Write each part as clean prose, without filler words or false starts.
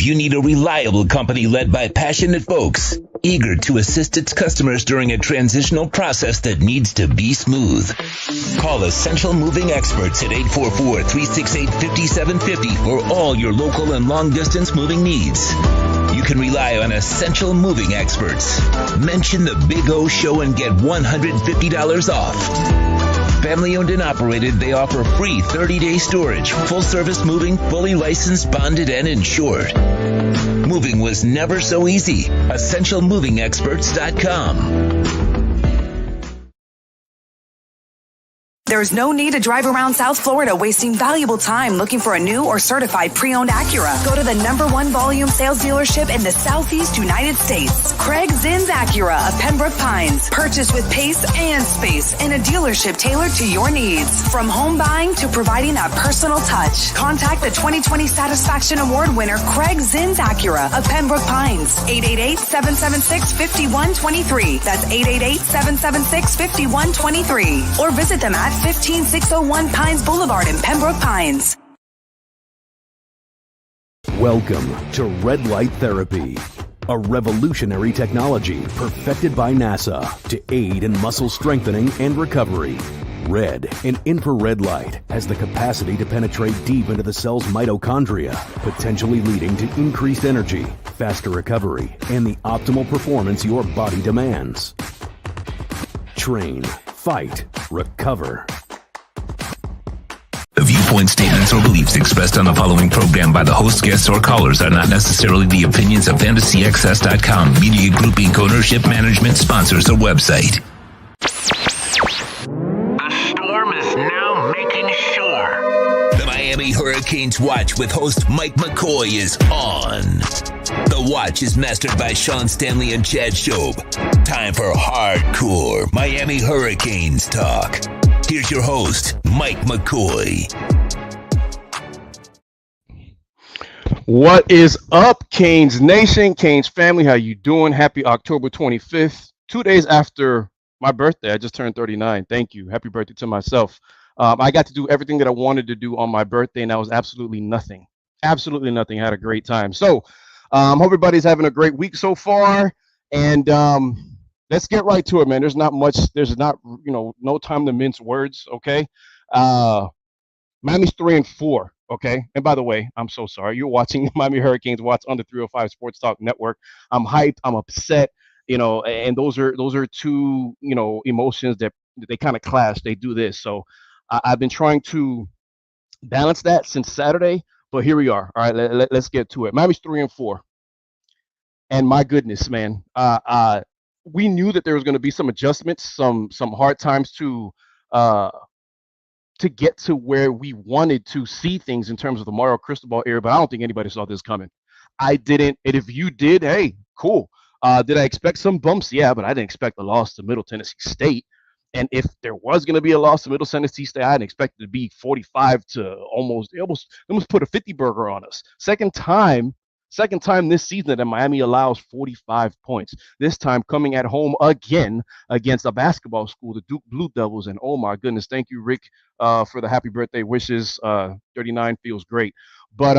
you need a reliable company led by passionate folks, eager to assist its customers during a transitional process that needs to be smooth. Call Essential Moving Experts at 844-368-5750 for all your local and long-distance moving needs. You can rely on Essential Moving Experts. Mention the Big O Show and get $150 off. Family owned and operated, they offer free 30-day storage, full-service moving, fully licensed, bonded, and insured. Moving was never so easy. EssentialMovingExperts.com. There's no need to drive around South Florida wasting valuable time looking for a new or certified pre-owned Acura. Go to the #1 volume sales dealership in the Southeast United States. Craig Zinn's Acura of Pembroke Pines. Purchase with pace and space in a dealership tailored to your needs. From home buying to providing that personal touch. Contact the 2020 Satisfaction Award winner Craig Zinn's Acura of Pembroke Pines. 888-776-5123. That's 888-776-5123. Or visit them at 15601 Pines Boulevard in Pembroke Pines. Welcome to Red Light Therapy, a revolutionary technology perfected by NASA to aid in muscle strengthening and recovery. Red and infrared light has the capacity to penetrate deep into the cell's mitochondria, potentially leading to increased energy, faster recovery, and the optimal performance your body demands. Train, fight, recover. The viewpoint, statements, or beliefs expressed on the following program by the host, guests, or callers are not necessarily the opinions of FantasyXS.com, Media Group Inc., ownership, management, sponsors, or website. The storm is now making sure. The Miami Hurricanes Watch with host Mike McCoy is on. The Watch is mastered by Sean Stanley and Chad Shobe. Time for hardcore Miami Hurricanes talk. Here's your host, Mike McCoy. What is up, Canes Nation, Canes family? How you doing? Happy October 25th, 2 days after my birthday. I just turned 39. Thank you. Happy birthday to myself. I got to do everything that I wanted to do on my birthday, and that was absolutely nothing. Absolutely nothing. I had a great time. So, hope everybody's having a great week so far, and let's get right to it, man. There's not, no time to mince words, okay? Miami's 3-4, okay? And by the way, I'm so sorry. You're watching Miami Hurricanes Watch on the 305 Sports Talk Network. I'm hyped. I'm upset, and those are two, emotions that they kind of clash. They do this. So I've been trying to balance that since Saturday, but here we are. All right, let's get to it. Miami's 3-4. And my goodness, man, we knew that there was going to be some adjustments, some hard times to get to where we wanted to see things in terms of the Mario Cristobal era, but I don't think anybody saw this coming. I didn't, and if you did, hey, cool. Did I expect some bumps? Yeah, but I didn't expect a loss to Middle Tennessee State. And if there was going to be a loss to Middle Tennessee State, I didn't expect it to be 45 to almost put a 50 burger on us. Second time this season that Miami allows 45 points. This time coming at home again against a basketball school, the Duke Blue Devils. And oh my goodness, thank you, Rick, for the happy birthday wishes. 39 feels great. But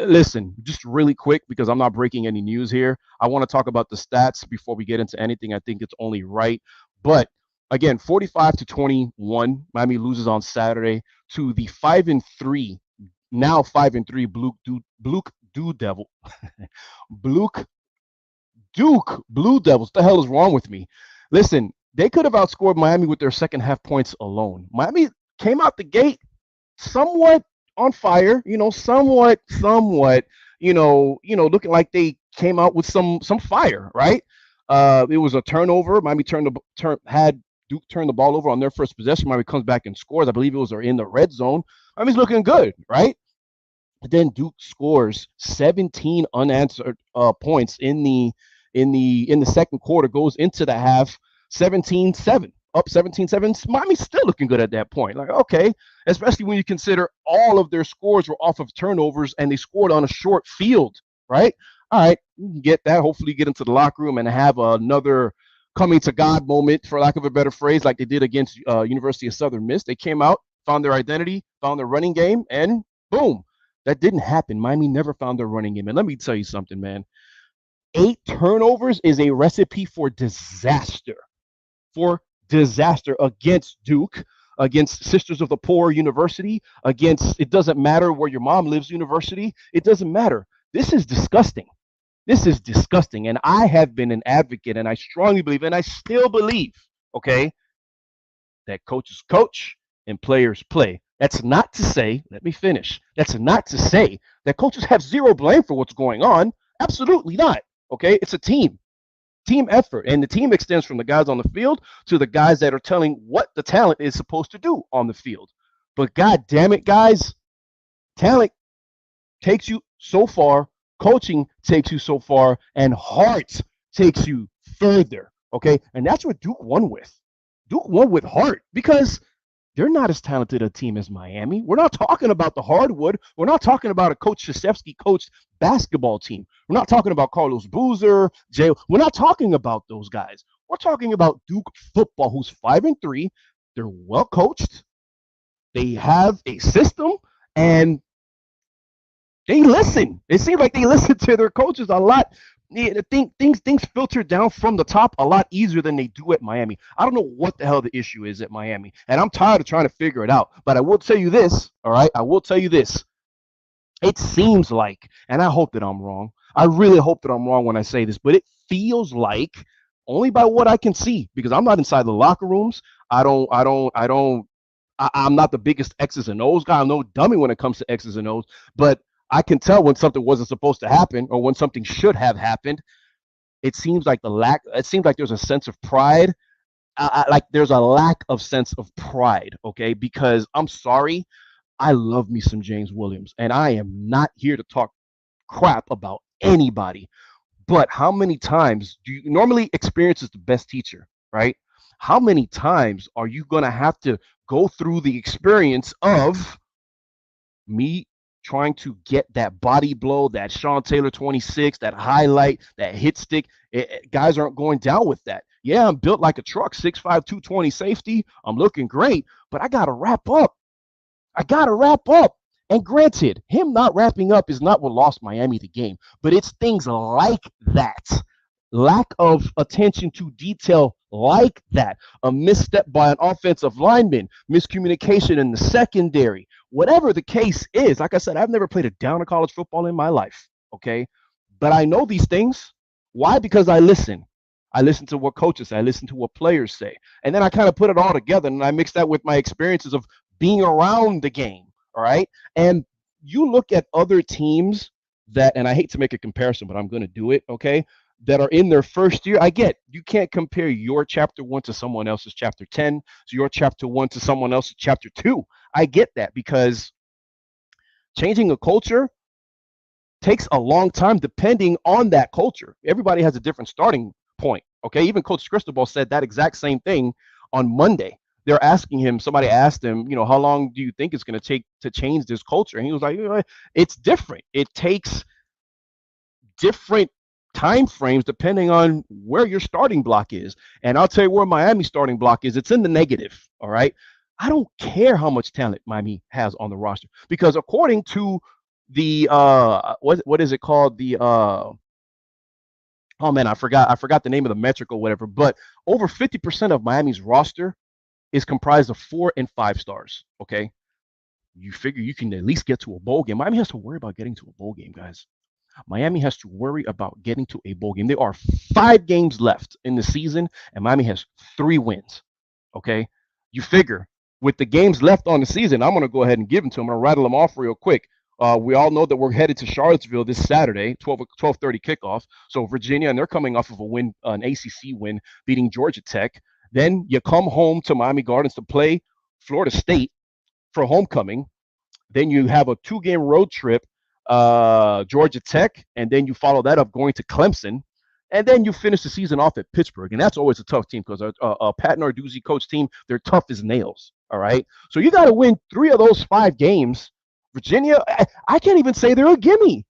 listen, just really quick, because I'm not breaking any news here. I want to talk about the stats before we get into anything. I think it's only right. But again, 45-21, Miami loses on Saturday to the 5-3, now 5-3 Duke Blue Devils. What the hell is wrong with me? Listen, they could have outscored Miami with their second half points alone. Miami came out the gate somewhat on fire, somewhat, looking like they came out with some fire, right? It was a turnover. Miami had Duke turn the ball over on their first possession. Miami comes back and scores. I believe it was in the red zone. Miami's looking good, right? But then Duke scores 17 unanswered points in the second quarter, goes into the half 17-7, up 17-7. Miami's still looking good at that point. Like, okay, especially when you consider all of their scores were off of turnovers and they scored on a short field, right? All right, you can get that. Hopefully get into the locker room and have another coming to God moment, for lack of a better phrase, like they did against University of Southern Miss. They came out, found their identity, found their running game, and boom. That didn't happen. Miami never found their running game. And let me tell you something, man. 8 turnovers is a recipe for disaster. For disaster against Duke, against Sisters of the Poor University, against, it doesn't matter where your mom lives, university. It doesn't matter. This is disgusting. This is disgusting. And I have been an advocate, and I strongly believe, and I still believe, okay, that coaches coach and players play. That's not to say, let me finish. That's not to say that coaches have zero blame for what's going on. Absolutely not. Okay, it's a team effort, and the team extends from the guys on the field to the guys that are telling what the talent is supposed to do on the field. But God damn it, guys, talent takes you so far, coaching takes you so far, and heart takes you further. Okay, and that's what Duke won with. Duke won with heart because they're not as talented a team as Miami. We're not talking about the hardwood. We're not talking about a Coach Krzyzewski coached basketball team. We're not talking about Carlos Boozer, Jay. We're not talking about those guys. We're talking about Duke football, who's 5-3. They're well coached. They have a system, and they listen. It seems like they listen to their coaches a lot. Things filter down from the top a lot easier than they do at Miami. I don't know what the hell the issue is at Miami, and I'm tired of trying to figure it out. But I will tell you this, all right? I will tell you this. It seems like, and I hope that I'm wrong. I really hope that I'm wrong when I say this, but it feels like, only by what I can see, because I'm not inside the locker rooms. I'm not the biggest X's and O's guy. I'm no dummy when it comes to X's and O's, but I can tell when something wasn't supposed to happen or when something should have happened. It seems like there's a sense of pride. Like there's a lack of sense of pride, okay? Because I'm sorry, I love me some James Williams, and I am not here to talk crap about anybody. But how many times do you normally experience is the best teacher, right? How many times are you going to have to go through the experience of me trying to get that body blow, that Sean Taylor 26, that highlight, that hit stick? Guys aren't going down with that. Yeah, I'm built like a truck, 6'5", 220 safety. I'm looking great, but I got to wrap up. And granted, him not wrapping up is not what lost Miami the game, but it's things like that. Lack of attention to detail like that. A misstep by an offensive lineman, miscommunication in the secondary, whatever the case is. Like I said, I've never played a down of college football in my life, okay? But I know these things. Why? Because I listen. I listen to what coaches say. I listen to what players say. And then I kind of put it all together, and I mix that with my experiences of being around the game, all right? And you look at other teams that, and I hate to make a comparison, but I'm going to do it, okay, that are in their first year. I get you can't compare your chapter 1 to someone else's chapter 10, so your chapter 1 to someone else's chapter 2. I get that, because changing a culture takes a long time depending on that culture. Everybody has a different starting point, okay? Even Coach Cristobal said that exact same thing on Monday. They're asking him, somebody asked him, how long do you think it's going to take to change this culture? And he was like, it's different. It takes different time frames depending on where your starting block is. And I'll tell you where Miami's starting block is. It's in the negative, all right? I don't care how much talent Miami has on the roster, because according to the what is it called? The oh man, I forgot the name of the metric or whatever, but over 50% of Miami's roster is comprised of 4 and 5 stars. Okay, you figure you can at least get to a bowl game. Miami has to worry about getting to a bowl game, guys. Miami has to worry about getting to a bowl game. There are 5 games left in the season, and Miami has 3 wins. Okay, you figure with the games left on the season, I'm going to go ahead and give them to them. I'm going to rattle them off real quick. We all know that we're headed to Charlottesville this Saturday, 12:30 kickoff. So Virginia, and they're coming off of a win, an ACC win, beating Georgia Tech. Then you come home to Miami Gardens to play Florida State for homecoming. Then you have a 2-game road trip, Georgia Tech, and then you follow that up going to Clemson. And then you finish the season off at Pittsburgh. And that's always a tough team, because Pat Narduzzi coach team, they're tough as nails, all right? So you got to win 3 of those 5 games. Virginia, I can't even say they're a gimme.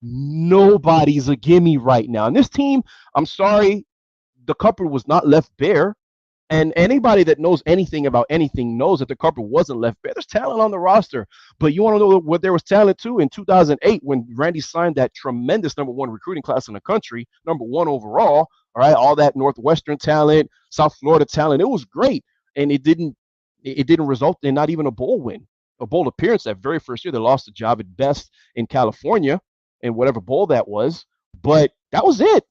Nobody's a gimme right now. And this team, I'm sorry, the cupboard was not left bare. And anybody that knows anything about anything knows that the carpet wasn't left bare. There's talent on the roster. But you want to know what there was talent to? In 2008, when Randy signed that tremendous #1 recruiting class in the country, #1 overall, all right, all that Northwestern talent, South Florida talent, it was great. And it didn't result in not even a bowl win, a bowl appearance that very first year. They lost the job at best in California in whatever bowl that was. But that was it.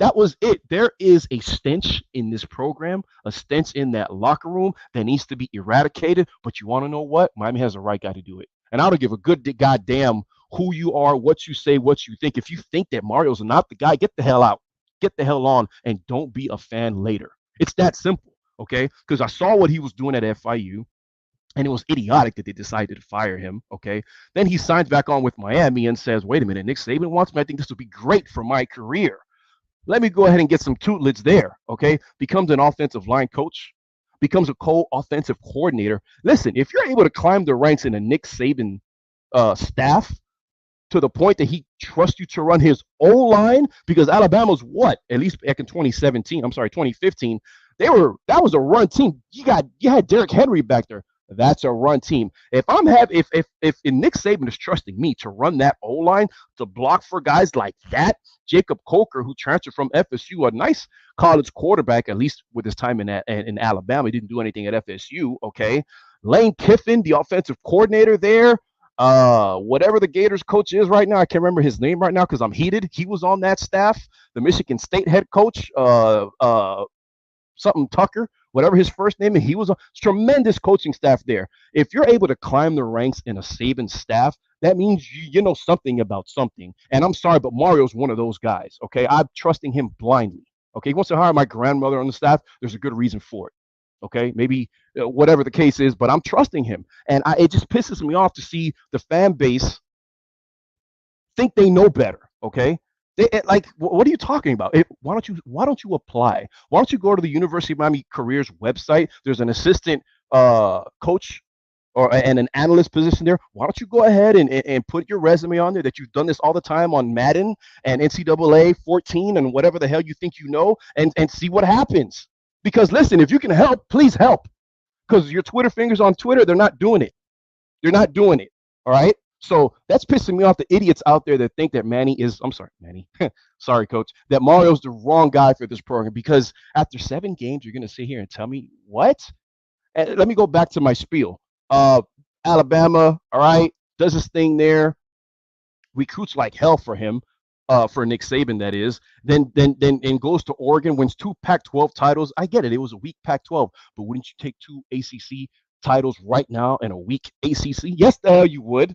That was it. There is a stench in this program, a stench in that locker room that needs to be eradicated. But you want to know what? Miami has the right guy to do it. And I don't give a good goddamn who you are, what you say, what you think. If you think that Mario's not the guy, get the hell out. Get the hell on, and don't be a fan later. It's that simple, okay? Because I saw what he was doing at FIU, and it was idiotic that they decided to fire him, okay? Then he signs back on with Miami and says, wait a minute, Nick Saban wants me. I think this would be great for my career. Let me go ahead and get some tutelage there, okay? Becomes an offensive line coach, becomes a co-offensive coordinator. Listen, if you're able to climb the ranks in a Nick Saban staff to the point that he trusts you to run his O-line, because Alabama's what? At least back in 2015, that was a run team. You had Derrick Henry back there. That's a run team. If Nick Saban is trusting me to run that O-line, to block for guys like that, Jacob Coker, who transferred from FSU, a nice college quarterback, at least with his time in Alabama, he didn't do anything at FSU, okay? Lane Kiffin, the offensive coordinator there, whatever the Gators coach is right now, I can't remember his name right now because I'm heated. He was on that staff. The Michigan State head coach, something Tucker, whatever his first name is, he was a tremendous coaching staff there. If you're able to climb the ranks in a Saban staff, that means you know something about something. And I'm sorry, but Mario's one of those guys, okay? I'm trusting him blindly, okay? He wants to hire my grandmother on the staff. There's a good reason for it, okay? Maybe whatever the case is, but I'm trusting him. And it just pisses me off to see the fan base think they know better, okay? What are you talking about? Why don't you apply? Why don't you go to the University of Miami Careers website? There's an assistant coach and an analyst position there. Why don't you go ahead and put your resume on there that you've done this all the time on Madden and NCAA 14 and whatever the hell you think you know, and see what happens. Because listen, if you can help, please help. Because your Twitter fingers on Twitter, they're not doing it. They're not doing it. All right. So that's pissing me off, the idiots out there that think that Manny, sorry, coach, that Mario's the wrong guy for this program, because after 7 games, you're going to sit here and tell me what? And let me go back to my spiel. Alabama, all right, does his thing there, recruits like hell for him, for Nick Saban, that is, then goes to Oregon, wins 2 Pac-12 titles. I get it. It was a weak Pac-12, but wouldn't you take 2 ACC titles right now in a weak ACC? Yes, the hell you would.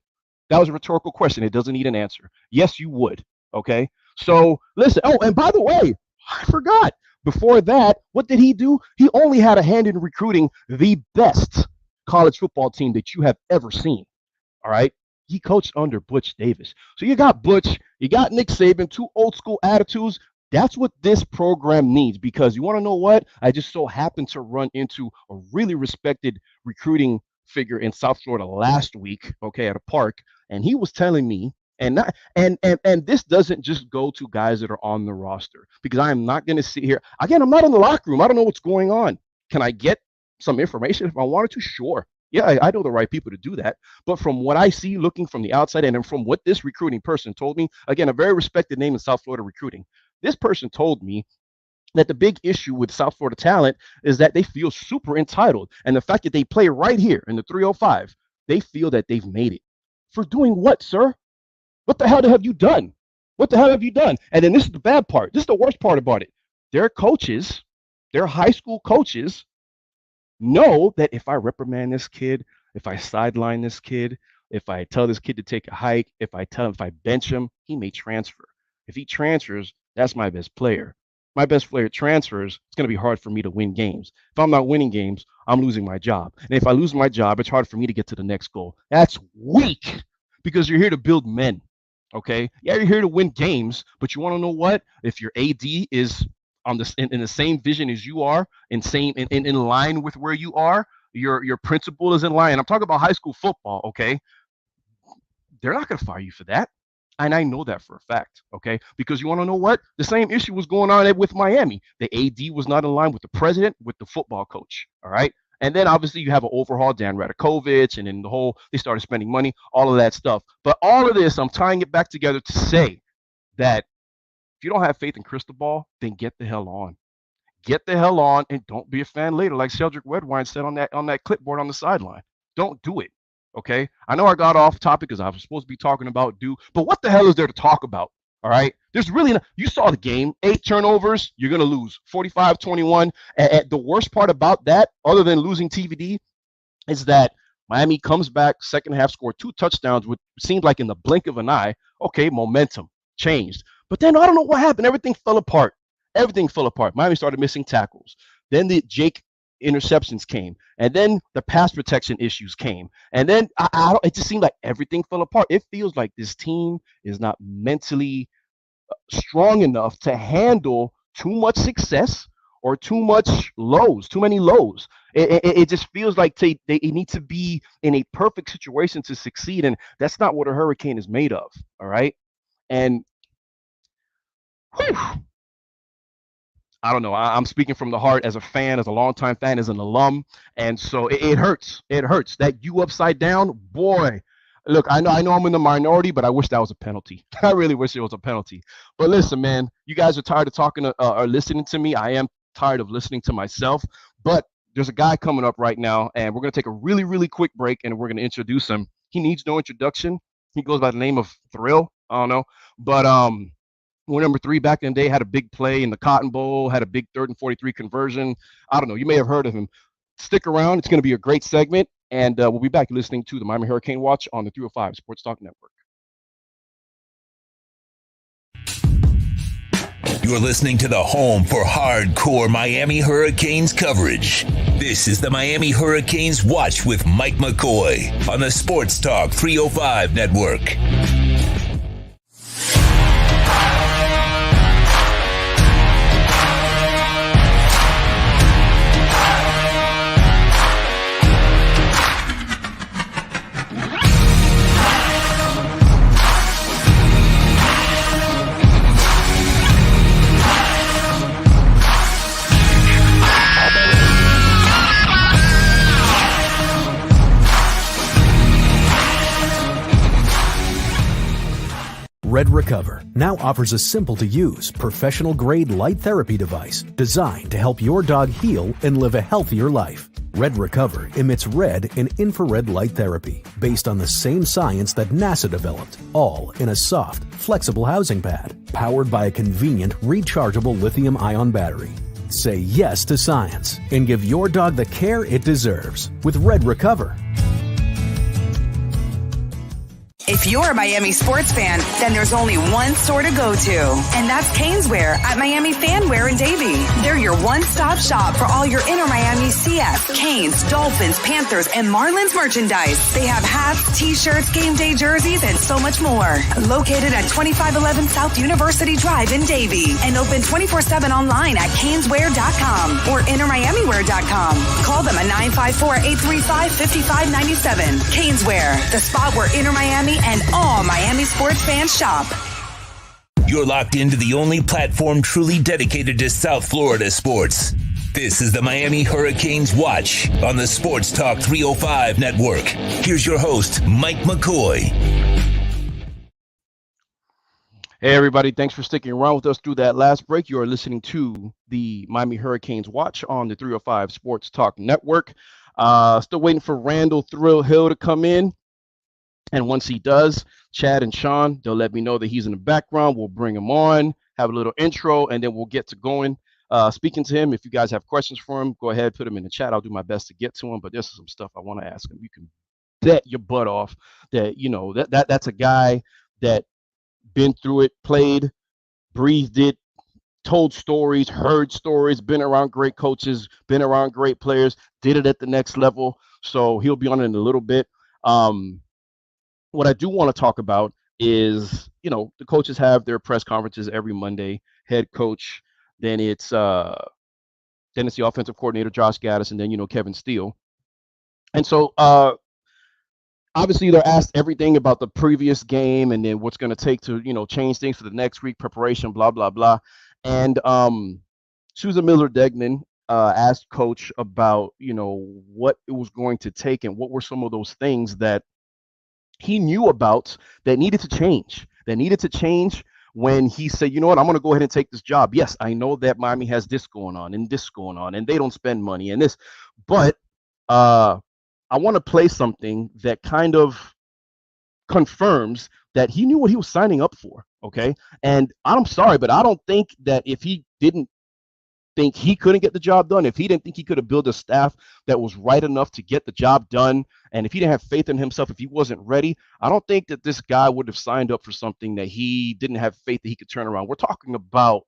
That was a rhetorical question. It doesn't need an answer. Yes, you would. Okay. So listen. Oh, and by the way, I forgot. Before that, what did he do? He only had a hand in recruiting the best college football team that you have ever seen. All right. He coached under Butch Davis. So you got Butch, you got Nick Saban, 2 old school attitudes. That's what this program needs, because you want to know what? I just so happened to run into a really respected recruiting figure in South Florida last week, okay, at a park, and he was telling me, and this doesn't just go to guys that are on the roster, because I am not going to sit here again. I'm not in the locker room. I don't know what's going on. Can I get some information if I wanted to? Sure. Yeah, I know the right people to do that. But from what I see looking from the outside, and from what this recruiting person told me, again, a very respected name in South Florida recruiting, this person told me that the big issue with South Florida talent is that they feel super entitled. And the fact that they play right here in the 305, they feel that they've made it. For doing what, sir? What the hell have you done? What the hell have you done? And then this is the bad part. This is the worst part about it. Their coaches, their high school coaches, know that if I reprimand this kid, if I sideline this kid, if I tell this kid to take a hike, if I bench him, he may transfer. If he transfers, that's my best player. My best player transfers, it's going to be hard for me to win games. If I'm not winning games, I'm losing my job. And if I lose my job, it's hard for me to get to the next goal. That's weak, because you're here to build men, okay? Yeah, you're here to win games, but you want to know what? If your AD is on the in the same vision as you are, in line with where you are, your principal is in line. I'm talking about high school football, okay? They're not going to fire you for that. And I know that for a fact, okay? Because you want to know what? The same issue was going on with Miami. The AD was not in line with the president, with the football coach, all right? And then obviously you have an overhaul, Dan Radakovich, and then they started spending money, all of that stuff. But all of this, I'm tying it back together to say that if you don't have faith in Cristobal, then get the hell on. Get the hell on and don't be a fan later, like Cedric Redwine said on that clipboard on the sideline. Don't do it. Okay. I know I got off topic because I was supposed to be talking about but what the hell is there to talk about? All right. There's really you saw the game, 8 turnovers, you're gonna lose 45-21. And the worst part about that, other than losing TVD, is that Miami comes back, second half, scored 2 touchdowns, which seemed like in the blink of an eye. Okay, momentum changed. But then I don't know what happened. Everything fell apart. Miami started missing tackles. Then the Jake interceptions came, and then the pass protection issues came, and then it just seemed like everything fell apart. It feels like this team is not mentally strong enough to handle too much success or too many lows. It just feels like they need to be in a perfect situation to succeed, and that's not what a hurricane is made of. All right, and whew, I don't know. I'm speaking from the heart as a fan, as a longtime fan, as an alum, and so it hurts. It hurts that you upside down, boy. Look, I know I'm in the minority, but I wish that was a penalty. I really wish it was a penalty. But listen, man, you guys are tired of talking or listening to me. I am tired of listening to myself. But there's a guy coming up right now, and we're gonna take a really, really quick break, and we're gonna introduce him. He needs no introduction. He goes by the name of Thrill. I don't know, but we're number 3 back in the day, had a big play in the Cotton Bowl, had a big 3rd and 43 conversion. I don't know. You may have heard of him. Stick around. It's going to be a great segment, and we'll be back listening to the Miami Hurricane Watch on the 305 Sports Talk Network. You're listening to the home for hardcore Miami Hurricanes coverage. This is the Miami Hurricanes Watch with Mike McCoy on the Sports Talk 305 Network. Red Recover now offers a simple-to-use, professional-grade light therapy device designed to help your dog heal and live a healthier life. Red Recover emits red and infrared light therapy based on the same science that NASA developed, all in a soft, flexible housing pad powered by a convenient, rechargeable lithium-ion battery. Say yes to science and give your dog the care it deserves with Red Recover. If you're a Miami sports fan, then there's only one store to go to, and that's Caneswear at Miami Fanwear in Davie. They're your one-stop shop for all your inner Miami CF, Canes, Dolphins, Panthers, and Marlins merchandise. They have hats, t-shirts, game day jerseys, and so much more. Located at 2511 South University Drive in Davie, and open 24/7 online at caneswear.com or innermiamiwear.com. Call them at 954-835-5597. Caneswear, the spot where inner Miami and all Miami sports fans shop. You're locked into the only platform truly dedicated to South Florida sports. This is the Miami Hurricanes Watch on the Sports Talk 305 Network. Here's your host, Mike McCoy. Hey, everybody. Thanks for sticking around with us through that last break. You are listening to the Miami Hurricanes Watch on the 305 Sports Talk Network. Still waiting for Randall Hill to come in. And once he does, Chad and Sean, they'll let me know that he's in the background. We'll bring him on, have a little intro, and then we'll get to going. Speaking to him, if you guys have questions for him, go ahead, put them in the chat. I'll do my best to get to him, but there's some stuff I want to ask him. You can bet your butt off that, that's a guy that been through it, played, breathed it, told stories, heard stories, been around great coaches, been around great players, did it at the next level. So he'll be on it in a little bit. What I do want to talk about is, the coaches have their press conferences every Monday. Head coach, then it's the offensive coordinator, Josh Gaddis, and then, Kevin Steele. And so obviously they're asked everything about the previous game and then what's going to take to change things for the next week, preparation, blah blah blah. And Susan Miller Degnan asked Coach about what it was going to take and what were some of those things that he knew about that needed to change. When he said, you know what, I'm going to go ahead and take this job. Yes, I know that Miami has this going on and this going on, and they don't spend money and this, but I want to play something that kind of confirms that he knew what he was signing up for. Okay. And I'm sorry, but I don't think that if he didn't think he couldn't get the job done, if he didn't think he could have built a staff that was right enough to get the job done, and if he didn't have faith in himself, if he wasn't ready, I don't think that this guy would have signed up for something that he didn't have faith that he could turn around. We're talking about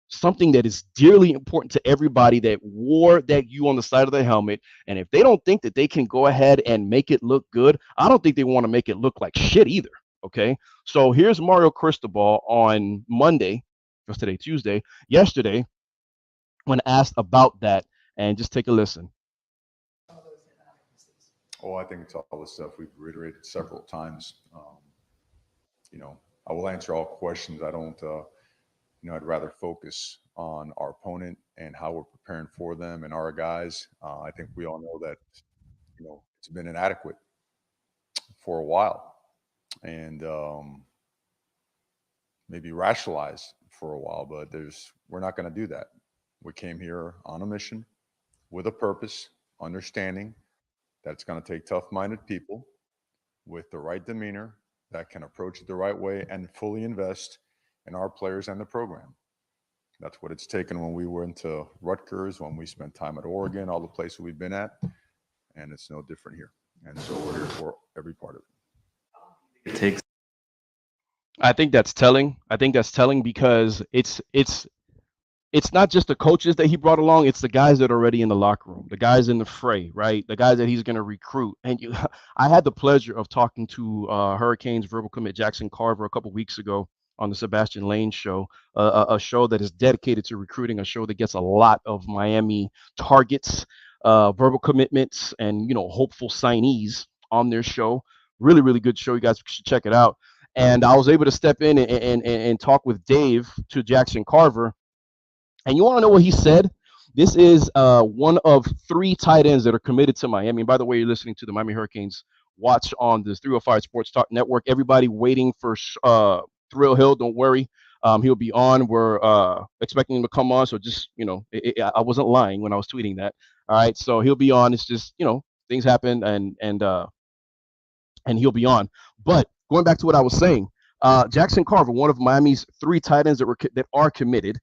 something that is dearly important to everybody that wore that U on the side of the helmet. And if they don't think that they can go ahead and make it look good, I don't think they want to make it look like shit either. Okay. So here's Mario Cristobal on Monday, what's today, Tuesday, yesterday, when asked about that, and just take a listen. Oh, I think it's all the stuff we've reiterated several times. I will answer all questions. I don't, I'd rather focus on our opponent and how we're preparing for them and our guys. I think we all know that, it's been inadequate for a while and maybe rationalized for a while, but we're not going to do that. We came here on a mission with a purpose, understanding that it's going to take tough-minded people with the right demeanor that can approach it the right way and fully invest in our players and the program. That's what it's taken when we went to Rutgers, when we spent time at Oregon, all the places we've been at, and it's no different here. And so we're here for every part of it. I think that's telling. Because it's not just the coaches that he brought along, it's the guys that are already in the locker room, the guys in the fray, right? The guys that he's going to recruit. And I had the pleasure of talking to Hurricanes verbal commit Jackson Carver a couple weeks ago on the Sebastian Lane show, a show that is dedicated to recruiting, a show that gets a lot of Miami targets, verbal commitments, and hopeful signees on their show. Really, really good show. You guys should check it out. And I was able to step in and talk with Dave to Jackson Carver. And you want to know what he said? This is one of 3 tight ends that are committed to Miami. And by the way, you're listening to the Miami Hurricanes Watch on the 305 Sports Talk Network. Everybody waiting for Randall Hill. Don't worry. He'll be on. We're expecting him to come on. So just, I wasn't lying when I was tweeting that. All right. So he'll be on. It's just, things happen and he'll be on. But going back to what I was saying, Jackson Carver, one of Miami's 3 tight ends that are committed.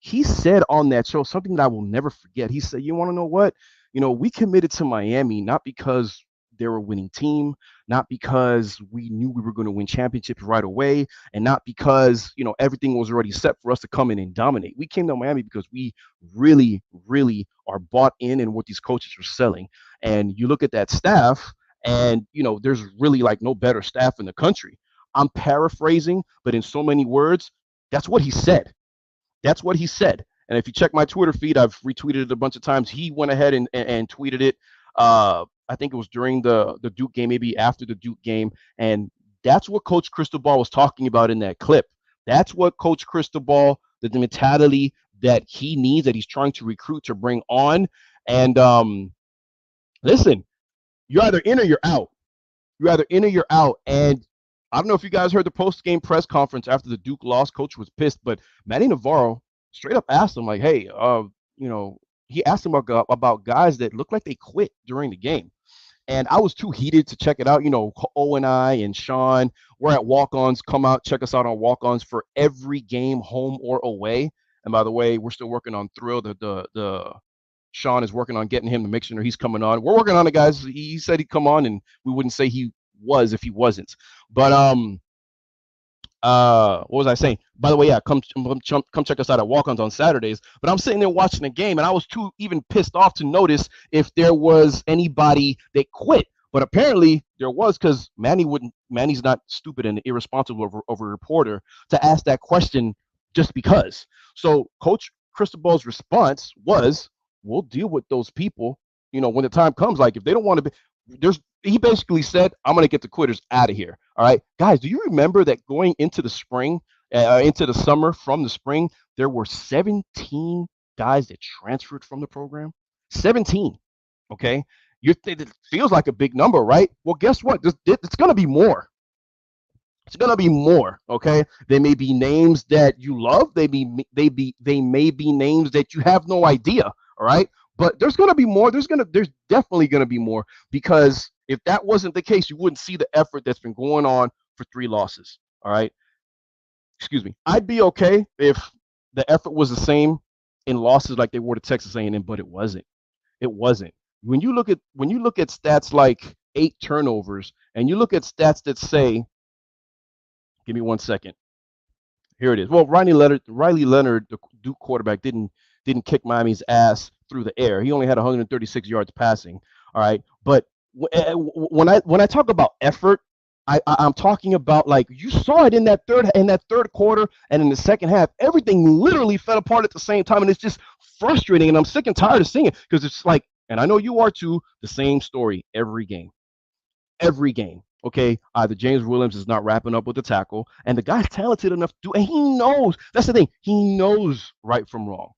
He said on that show something that I will never forget. He said, you want to know what? We committed to Miami not because they're a winning team, not because we knew we were going to win championships right away, and not because, everything was already set for us to come in and dominate. We came to Miami because we really, really are bought in what these coaches are selling. And you look at that staff and, there's really like no better staff in the country. I'm paraphrasing, but in so many words, that's what he said. And if you check my Twitter feed, I've retweeted it a bunch of times. He went ahead and tweeted it. I think it was during the Duke game, maybe after the Duke game. And that's what Coach Cristobal was talking about in that clip. That's what Coach Cristobal, the mentality that he needs, that he's trying to recruit to bring on. And listen, you're either in or you're out. And I don't know if you guys heard the post-game press conference after the Duke loss. Coach was pissed, but Manny Navarro straight up asked him, like, hey, he asked him about guys that looked like they quit during the game. And I was too heated to check it out. O and I and Sean, we're at Walk-Ons. Come out, check us out on Walk-Ons for every game, home or away. And by the way, we're still working on Thrill. The Sean is working on getting him to make sure he's coming on. We're working on it, guys. He said he'd come on, and we wouldn't say he was if he wasn't. But what was I saying? By the way, yeah, come check us out at Walk-Ons on Saturdays. But I'm sitting there watching the game, and I was too even pissed off to notice if there was anybody that quit. But apparently there was, because Manny's not stupid and irresponsible of a reporter to ask that question just because. So Coach Cristobal's response was, we'll deal with those people when the time comes, like if they don't want to be, he basically said, I'm going to get the quitters out of here. All right, guys, do you remember that going into the spring, into the summer, from the spring, there were 17 guys that transferred from the program? 17. Okay. It feels like a big number, right? Well, guess what? It's going to be more. It's gonna be more, okay? They may be names that you love. They may be names that you have no idea. All right, but there's gonna be more. There's definitely gonna be more, because if that wasn't the case, you wouldn't see the effort that's been going on for 3 losses. All right, excuse me. I'd be okay if the effort was the same in losses like they were to Texas A&M, but it wasn't. It wasn't. When you look at stats like 8 turnovers, and you look at stats that say, give me 1 second. Here it is. Well, Riley Leonard, the Duke quarterback, didn't kick Miami's ass through the air. He only had 136 yards passing. All right, but when I talk about effort, I'm talking about, like, you saw it in that third quarter and in the second half. Everything literally fell apart at the same time, and it's just frustrating. And I'm sick and tired of seeing it, because it's like, and I know you are too, the same story every game. Every game. Okay, either James Williams is not wrapping up with the tackle, and the guy's talented enough to do, and he knows. That's the thing. He knows right from wrong.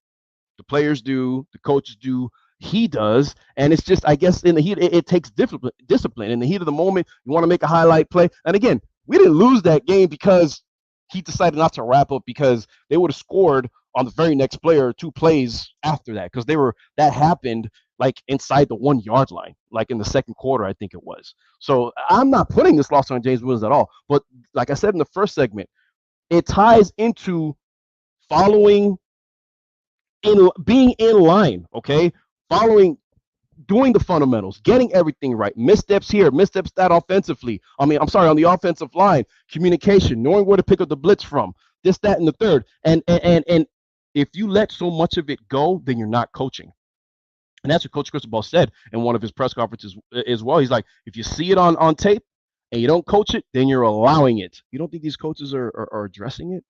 The players do, the coaches do, he does, and it's just, I guess, in the heat, it takes discipline. In the heat of the moment, you want to make a highlight play. And again, we didn't lose that game because he decided not to wrap up, because they would have scored on the very next play or 2 plays after that, because that happened like inside the 1 yard line, like in the second quarter, I think it was. So I'm not putting this loss on James Williams at all. But like I said in the first segment, it ties into being in line, okay? Doing the fundamentals, getting everything right. Missteps here, missteps that offensively. On the offensive line, communication, knowing where to pick up the blitz from, this, that, and the third. And if you let so much of it go, then you're not coaching. And that's what Coach Cristobal said in one of his press conferences as well. He's like, if you see it on tape and you don't coach it, then you're allowing it. You don't think these coaches are addressing it?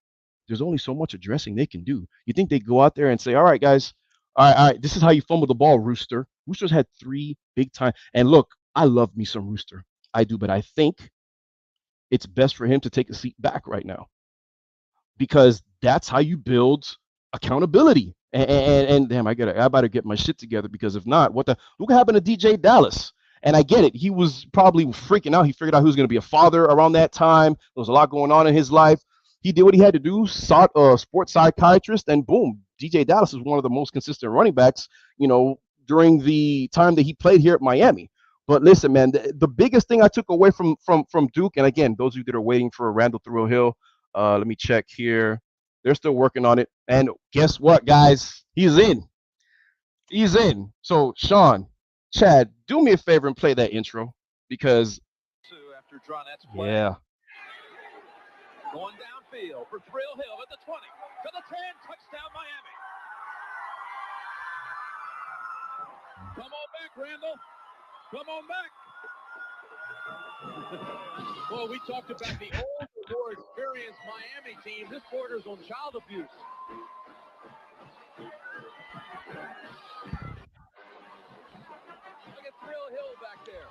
There's only so much addressing they can do. You think they go out there and say, all right, guys, all right, this is how you fumble the ball, Rooster. Rooster's had 3 big time. And look, I love me some Rooster. I do, but I think it's best for him to take a seat back right now, because that's how you build accountability. And damn, I better get my shit together, because if not, look what happened to DJ Dallas. And I get it. He was probably freaking out. He figured out he was going to be a father around that time. There was a lot going on in his life. He did what he had to do, sought a sports psychiatrist, and boom, DJ Dallas is one of the most consistent running backs, during the time that he played here at Miami. But listen, man, the biggest thing I took away from Duke, and again, those of you that are waiting for Randall Hill, let me check here. They're still working on it. And guess what, guys? He's in. So, Sean, Chad, do me a favor and play that intro, because yeah. Going downfield for Real Hill at the 20, to the 10, touchdown Miami. Come on back, Randall. Come on back. Well, we talked about the older, more experienced Miami team. This borders on child abuse. Look at Real Hill back there.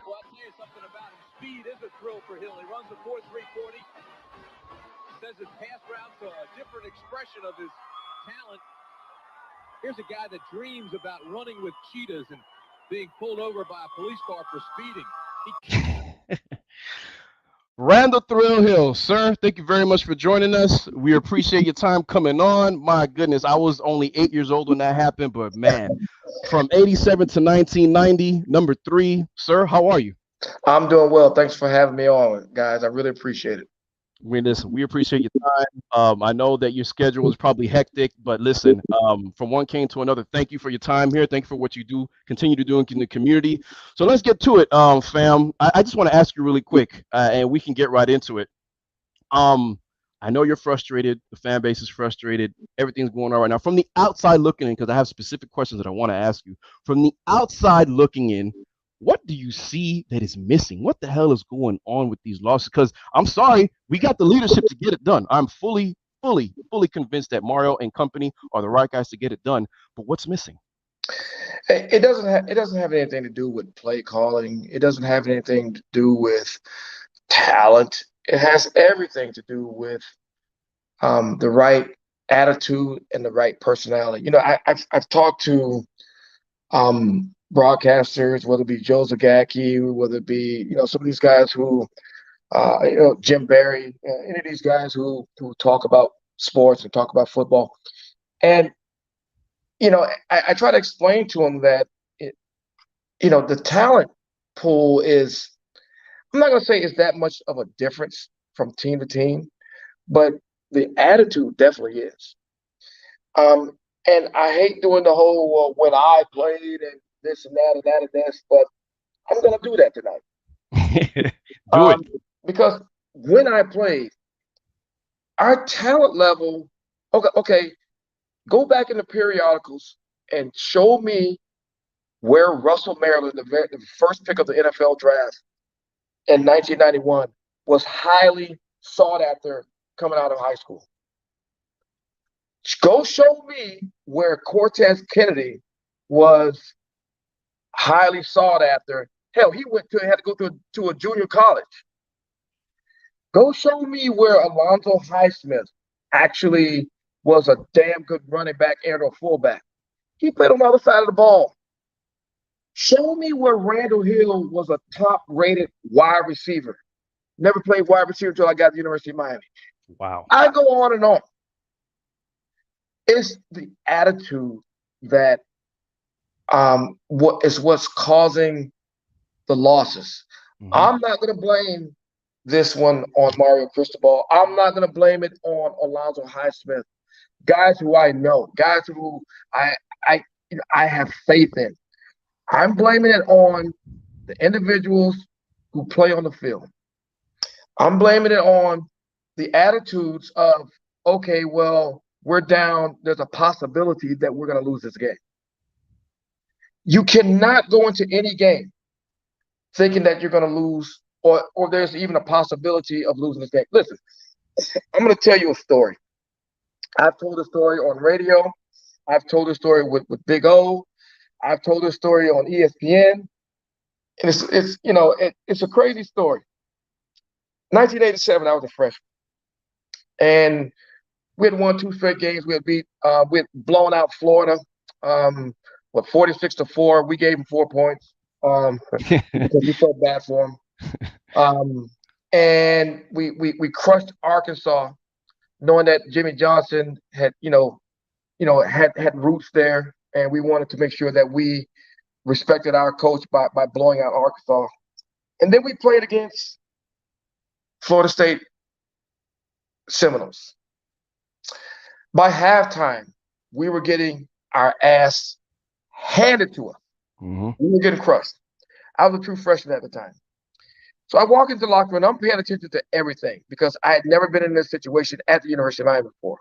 Well, I'll tell you something about him. Speed is a thrill for Hill. He runs a 4.340. Says his pass routes are a different expression of his talent. Here's a guy that dreams about running with cheetahs and being pulled over by a police car for speeding. Randall Hill, sir, thank you very much for joining us. We appreciate your time coming on. My goodness, I was only 8 years old when that happened, but man, from 87 to 1990, number 3, sir, how are you? I'm doing well. Thanks for having me on, guys. I really appreciate it. We appreciate your time. I know that your schedule is probably hectic, but listen, from one cane to another, thank you for your time here. Thank you for what you do, continue to do in the community. So let's get to it, fam. I just want to ask you really quick, and we can get right into it. I know you're frustrated. The fan base is frustrated. Everything's going on right now. From the outside looking in, because I have specific questions that I want to ask you. From the outside looking in, what do you see that is missing? What the hell is going on with these losses? Because I'm sorry, we got the leadership to get it done. I'm fully fully convinced that Mario and company are the right guys to get it done. But what's missing? It doesn't have anything to do with play calling. It doesn't have anything to do with talent. It has everything to do with the right attitude and the right personality. I've talked to broadcasters, whether it be Joe Zagacki, whether it be some of these guys who Jim Barry, any of these guys who talk about sports and talk about football, and I try to explain to them that the talent pool is, I'm not going to say it's that much of a difference from team to team, but the attitude definitely is. And I hate doing the whole when I played and this and that and that and this, but I'm going to do that tonight. Do it. Because when I played, our talent level, okay, go back in the periodicals and show me where Russell Maryland, the first pick of the NFL draft in 1991, was highly sought after coming out of high school. Go show me where Cortez Kennedy was highly sought after. Hell, he had to go to a junior college. Go show me where Alonzo Highsmith actually was a damn good running back and or fullback. He played on the other side of the ball. Show me where Randall Hill was a top-rated wide receiver. Never played wide receiver until I got to the University of Miami. Wow. I go on and on. It's the attitude that what's causing the losses. Mm-hmm. I'm not going to blame this one on Mario Cristobal. I'm not going to blame it on Alonzo Highsmith. Guys who I know, guys who I have faith in. I'm blaming it on the individuals who play on the field. I'm blaming it on the attitudes of, okay, well, we're down. There's a possibility that we're going to lose this game. You cannot go into any game thinking that you're going to lose or there's even a possibility of losing this game. Listen, I'm going to tell you a story. I've told a story on radio. I've told a story with Big O. I've told this story on ESPN. And it's a crazy story. 1987, I was a freshman. And we had won 2 straight games. We had blown out Florida, 46-4. We gave them 4 points because we felt bad for them. And we crushed Arkansas, knowing that Jimmy Johnson had roots there, and we wanted to make sure that we respected our coach by blowing out Arkansas. And then we played against Florida State Seminoles. By halftime, we were getting our ass handed to us. Mm-hmm. We were getting crushed. I was a true freshman at the time. So I walk into the locker room. I'm paying attention to everything because I had never been in this situation at the University of Miami before.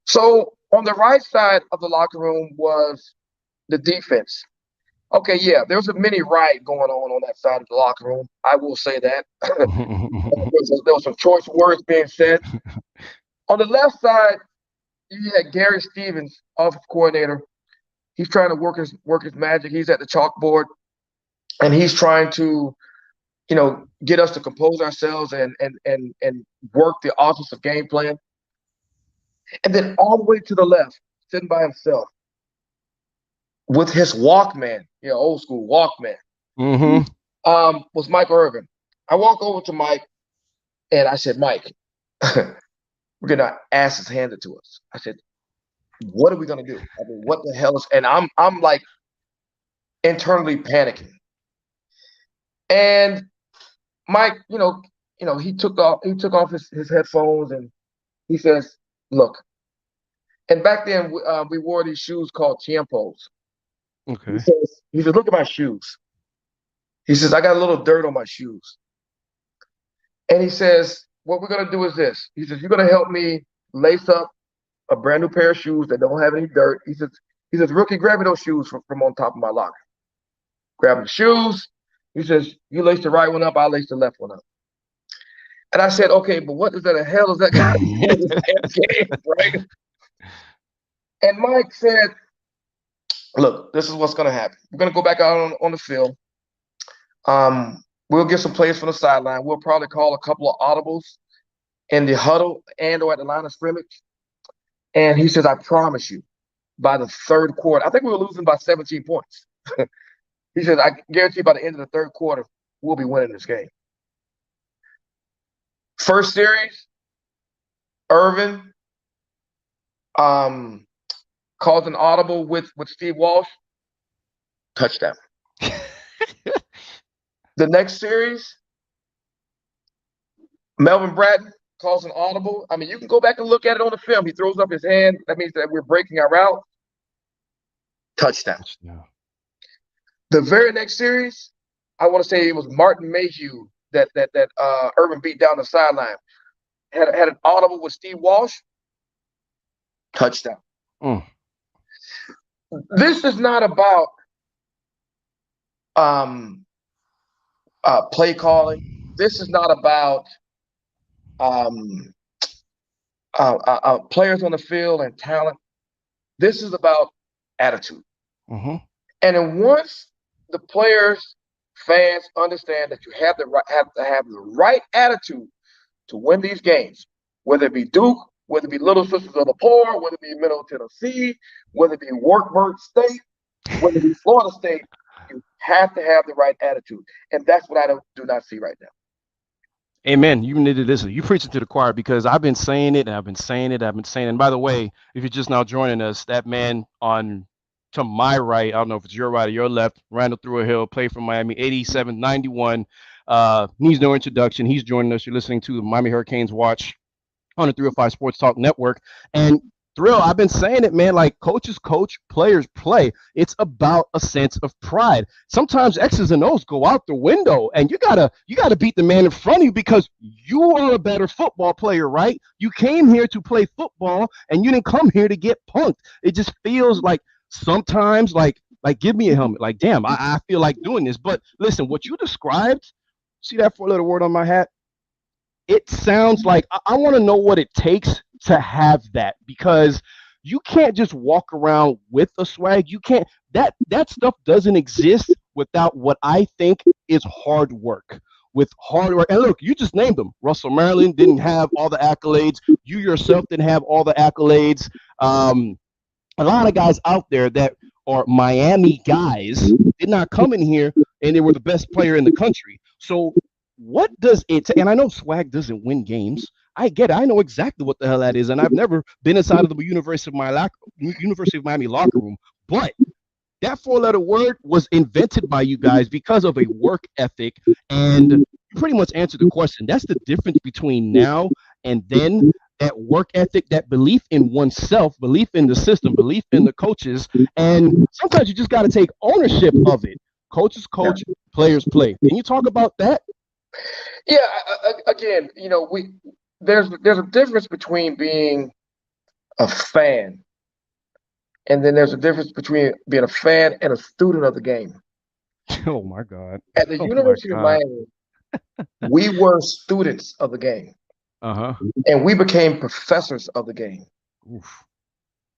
So on the right side of the locker room was the defense. Okay, yeah, there was a mini riot going on that side of the locker room. I will say that. There was some choice words being said. On the left side, you had Gary Stevens, offensive coordinator. He's trying to work his magic. He's at the chalkboard, and he's trying to, get us to compose ourselves and work the offensive game plan. And then all the way to the left, sitting by himself, with his Walkman, old school Walkman, mm-hmm. Was Mike Irvin. I walk over to Mike, and I said, Mike, we're getting our asses handed to us. I said, what are we going to do? I mean, what the hell is – and I'm like internally panicking. And Mike, he took off his headphones, and he says, look. And back then, we wore these shoes called Tiempos. Okay. He says, look at my shoes. He says, I got a little dirt on my shoes. And he says, what we're going to do is this. He says, you're going to help me lace up a brand new pair of shoes that don't have any dirt. He says, rookie, grab me those shoes from on top of my locker. Grab the shoes. He says, you lace the right one up, I'll lace the left one up. And I said, okay, but what the hell is that guy doing in this game, right? And Mike said, look, this is what's going to happen. We're going to go back out on the field. We'll get some plays from the sideline. We'll probably call a couple of audibles in the huddle and or at the line of scrimmage. And he says, I promise you, by the third quarter, I think we were losing by 17 points. He says, I guarantee by the end of the third quarter, we'll be winning this game. First series, Irvin calls an audible with Steve Walsh, touchdown. The next series, Melvin Bratton calls an audible. I mean, you can go back and look at it on the film. He throws up his hand. That means that we're breaking our route. Touchdown. Yeah. The very next series, I want to say it was Martin Mayhew that Irvin beat down the sideline. Had an audible with Steve Walsh. Touchdown. This is not about play calling. This is not about players on the field and talent. This is about attitude. And then once the players, fans understand that you have to have the right attitude to win these games, whether it be Duke, whether it be Little Sisters of the Poor, whether it be Middle Tennessee, whether it be Wartburg State, whether it be Florida State, you have to have the right attitude. And that's what I do not see right now. Amen. You need to listen. You preaching to the choir, because I've been saying it and I've been saying it. And by the way, if you're just now joining us, that man to my right, I don't know if it's your right or your left, Randall Hill, played for Miami, 87, 91. Needs no introduction. He's joining us. You're listening to the Miami Hurricanes Watch on the 305 Sports Talk Network. And Thrill, I've been saying it, man, like coaches coach, players play. It's about a sense of pride. Sometimes X's and O's go out the window, and you gotta beat the man in front of you because you are a better football player, right? You came here to play football, and you didn't come here to get punked. It just feels like sometimes like give me a helmet. Like, damn, I feel like doing this. But listen, what you described, see that four-letter word on my hat? It sounds like I want to know what it takes to have that, because you can't just walk around with a swag. You can't, that stuff doesn't exist without what I think is hard work. With hard work, and look, you just named them. Russell Maryland didn't have all the accolades. You yourself didn't have all the accolades. A lot of guys out there that are Miami guys did not come in here and they were the best player in the country. So what does it take? And I know swag doesn't win games. I get it. I know exactly what the hell that is. And I've never been inside of the University of Miami locker room. But that four-letter word was invented by you guys because of a work ethic. And you pretty much answered the question. That's the difference between now and then. That work ethic, that belief in oneself, belief in the system, belief in the coaches. And sometimes you just got to take ownership of it. Coaches coach, players play. Can you talk about that? Yeah, again, there's a difference between being a fan, and then there's a difference between being a fan and a student of the game. Oh my God! At the University of Miami, we were students of the game, and we became professors of the game. Oof.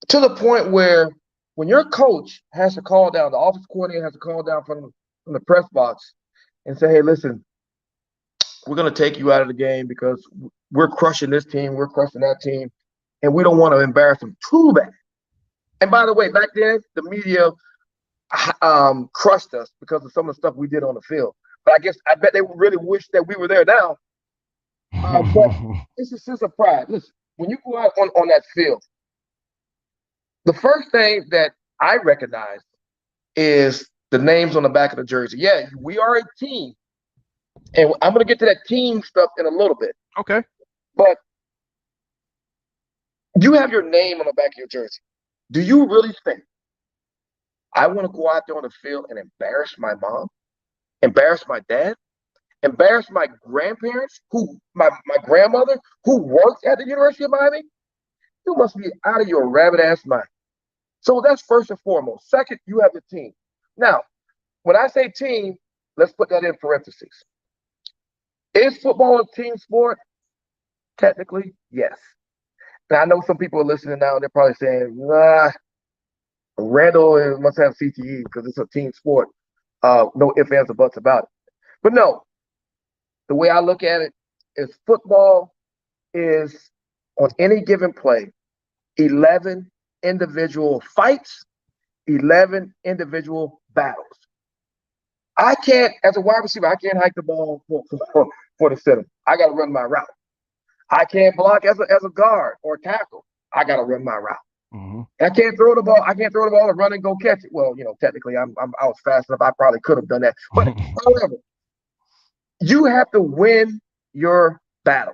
To the point where when your coach has to call down, the office coordinator has to call down from the press box and say, "Hey, listen, we're going to take you out of the game because we're crushing this team, we're crushing that team, and we don't want to embarrass them too bad." And by the way, back then, the media crushed us because of some of the stuff we did on the field. But I bet they really wish that we were there now. But it's a sense of pride. Listen, when you go out on that field, the first thing that I recognize is the names on the back of the jersey. Yeah, we are a team. And I'm going to get to that team stuff in a little bit. Okay. But you have your name on the back of your jersey. Do you really think I want to go out there on the field and embarrass my mom, embarrass my dad, embarrass my grandparents, my grandmother who worked at the University of Miami? You must be out of your rabbit ass mind. So that's first and foremost. Second, you have the team. Now, when I say team, let's put that in parentheses. Is football a team sport? technically, yes. Now I know some people are listening now and they're probably saying, nah, Randall must have CTE because it's a team sport. No ifs, ands, or buts about it. But no, the way I look at it is football is on any given play, 11 individual fights, 11 individual battles. I can't, as a wide receiver, I can't hike the ball for the center. I got to run my route. I can't block as a guard or tackle. I got to run my route. Mm-hmm. I can't throw the ball. I can't throw the ball and run and go catch it. Well, technically, I was fast enough. I probably could have done that. But however, you have to win your battle,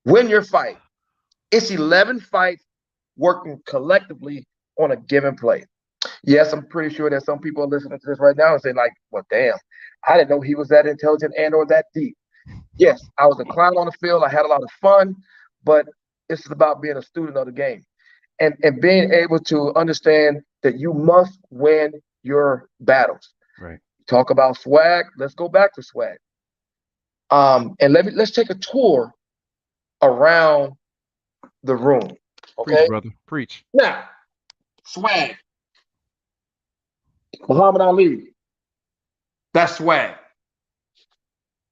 win your fight. It's 11 fights working collectively on a given play. Yes, I'm pretty sure that some people are listening to this right now and saying, like, well, damn, I didn't know he was that intelligent and or that deep. Yes, I was a clown on the field. I had a lot of fun, but it's about being a student of the game and being able to understand that you must win your battles. Right. Talk about swag. Let's go back to swag. And let's take a tour around the room. Okay, Preach, brother. Preach. Now, swag. Muhammad Ali. That's swag.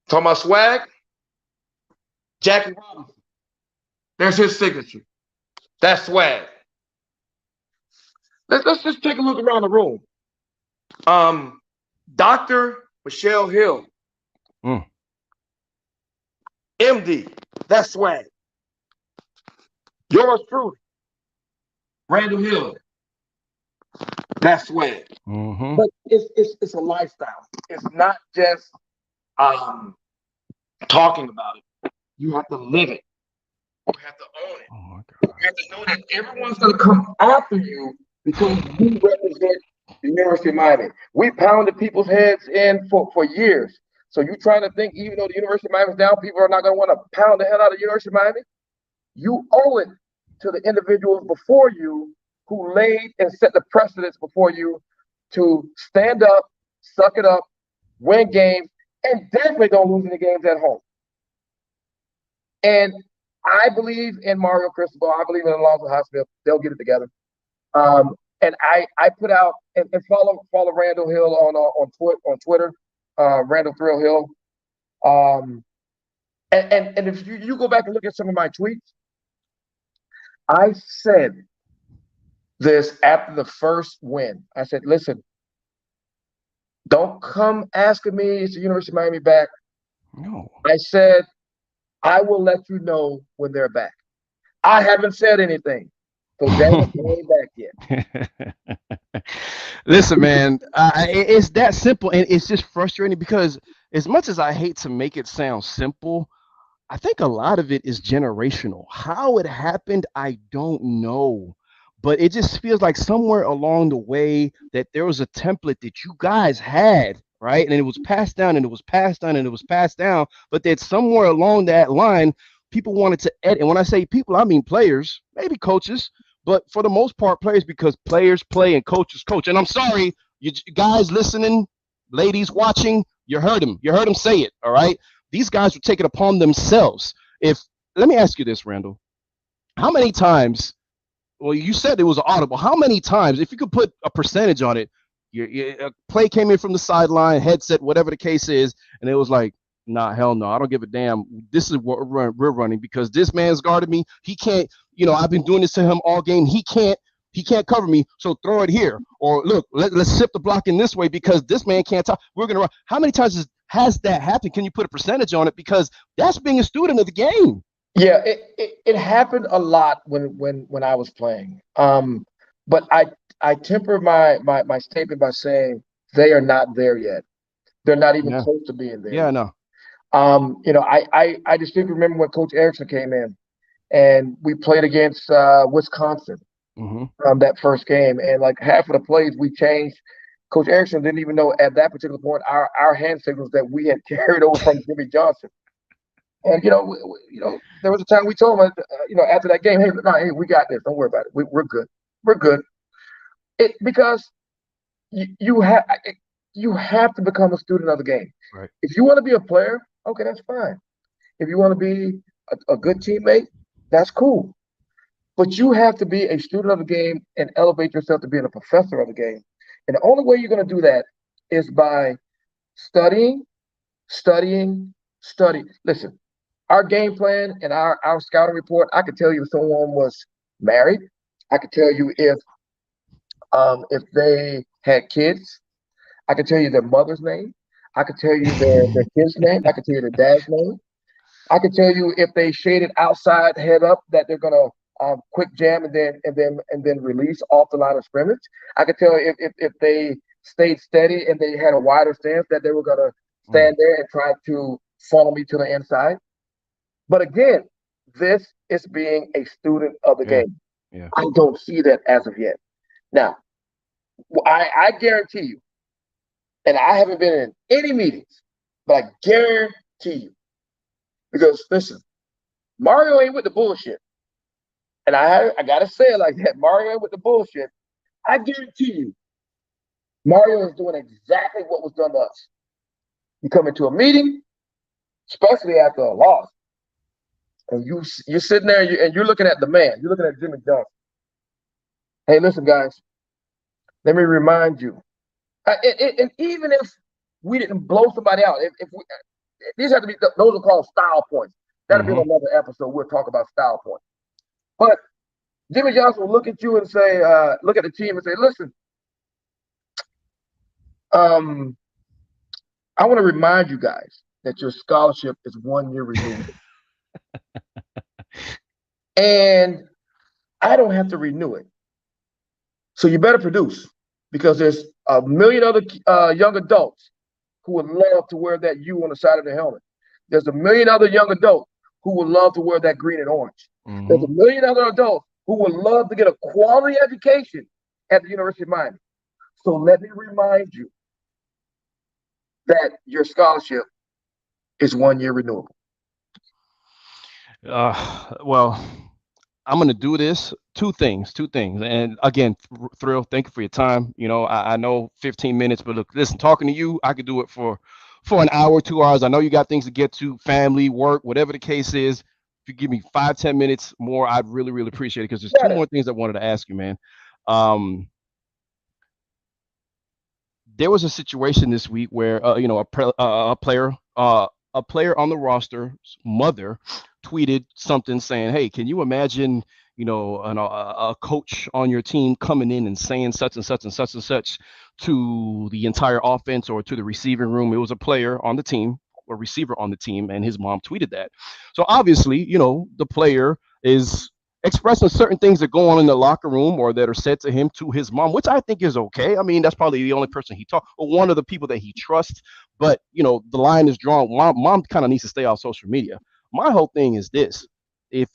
Talking about swag. Jackie Robinson. There's his signature. That's swag. Let's just take a look around the room. Dr. Michelle Hill. MD. That's swag. Yours truly. Randall Hill. That's swag. Mm-hmm. But it's a lifestyle. It's not just talking about it. You have to live it. You have to own it. Oh my God. You have to know that everyone's going to come after you because you represent the University of Miami. We pounded people's heads in for years. So you trying to think, even though the University of Miami is down, people are not going to want to pound the hell out of the University of Miami? You owe it to the individuals before you who laid and set the precedence before you to stand up, suck it up, win games, and definitely don't lose any games at home. And I believe in Mario Cristobal. I believe in Alonzo Highsmith. They'll get it together. And I put out and follow Randall Hill on Twitter, Randall Thrill Hill. And if you go back and look at some of my tweets, I said this after the first win. I said, listen, don't come asking me, is the University of Miami back? No. I said, I will let you know when they're back. I haven't said anything. So they ain't back yet. Listen, man, it's that simple, and it's just frustrating because as much as I hate to make it sound simple, I think a lot of it is generational. How it happened, I don't know. But it just feels like somewhere along the way that there was a template that you guys had, right? And it was passed down and it was passed down and it was passed down. But that somewhere along that line, people wanted to edit. And when I say people, I mean players, maybe coaches, but for the most part, players, because players play and coaches coach. And I'm sorry, you guys listening, ladies watching, you heard him. You heard him say it, all right? These guys would take it upon themselves. Let me ask you this, Randall. How many times, well, you said it was audible. How many times, if you could put a percentage on it, a play came in from the sideline, headset, whatever the case is, and it was like, nah, hell no, I don't give a damn. This is what we're running because this man's guarded me. He can't, I've been doing this to him all game. He can't cover me, so throw it here. Or look, let's shift the block in this way because this man can't talk. We're going to run. How many times has that happened? Can you put a percentage on it? Because that's being a student of the game. Yeah, it happened a lot when I was playing. But I temper my statement by saying they are not there yet. They're not even close to being there. Yeah, no. I distinctly remember when Coach Erickson came in and we played against Wisconsin that first game. And like half of the plays we changed. Coach Erickson didn't even know at that particular point our hand signals that we had carried over from Jimmy Johnson. And there was a time we told him, after that game, hey, we got this. Don't worry about it. We're good. We're good. Because you have to become a student of the game. Right. If you want to be a player, okay, that's fine. If you want to be a good teammate, that's cool. But you have to be a student of the game and elevate yourself to being a professor of the game. And the only way you're going to do that is by studying, studying, studying. Listen, our game plan and our scouting report, I could tell you if someone was married. I could tell you if they had kids. I could tell you their mother's name. I could tell you their kid's name. I could tell you their dad's name. I could tell you if they shaded outside head up that they're gonna quick jam and then release off the line of scrimmage. I could tell you if they stayed steady and they had a wider stance that they were gonna stand there and try to funnel me to the inside. But again, this is being a student of the game. Yeah. I don't see that as of yet. Now, I guarantee you, and I haven't been in any meetings, but I guarantee you, because listen, Mario ain't with the bullshit. And I gotta say it like that. Mario ain't with the bullshit. I guarantee you, Mario is doing exactly what was done to us. You come into a meeting, especially after a loss, and you're sitting there and you're looking at the man. You're looking at Jimmy Johnson. Hey, listen, guys. Let me remind you. And even if we didn't blow somebody out, these have to be, those are called style points. That'll be another episode. We'll talk about style points. But Jimmy Johnson will look at you and say, look at the team and say, listen, I want to remind you guys that your scholarship is 1 year renewable. And I don't have to renew it. So you better produce, because there's a million other young adults who would love to wear that U on the side of the helmet. There's a million other young adults who would love to wear that green and orange. There's a million other adults who would love to get a quality education at the University of Miami. So let me remind you that your scholarship is 1 year renewable. Well, I'm going to do this. Two things. And again, Thrill, thank you for your time. You know, I know 15 minutes, but look, listen, talking to you, I could do it for an hour, 2 hours. I know you got things to get to, family, work, whatever the case is. If you give me 5-10 minutes more, I'd really, really appreciate it, because there's two more things I wanted to ask you, man. There was a situation this week where, a player on the roster's mother tweeted something saying, hey, can you imagine, a coach on your team coming in and saying such and such and such and such to the entire offense or to the receiving room? It was a player on the team, a receiver on the team, and his mom tweeted that. So obviously, the player is expressing certain things that go on in the locker room or that are said to him to his mom, which I think is okay. I mean, that's probably the only person he talks, or one of the people that he trusts. But, the line is drawn. Mom kind of needs to stay off social media. My whole thing is this. If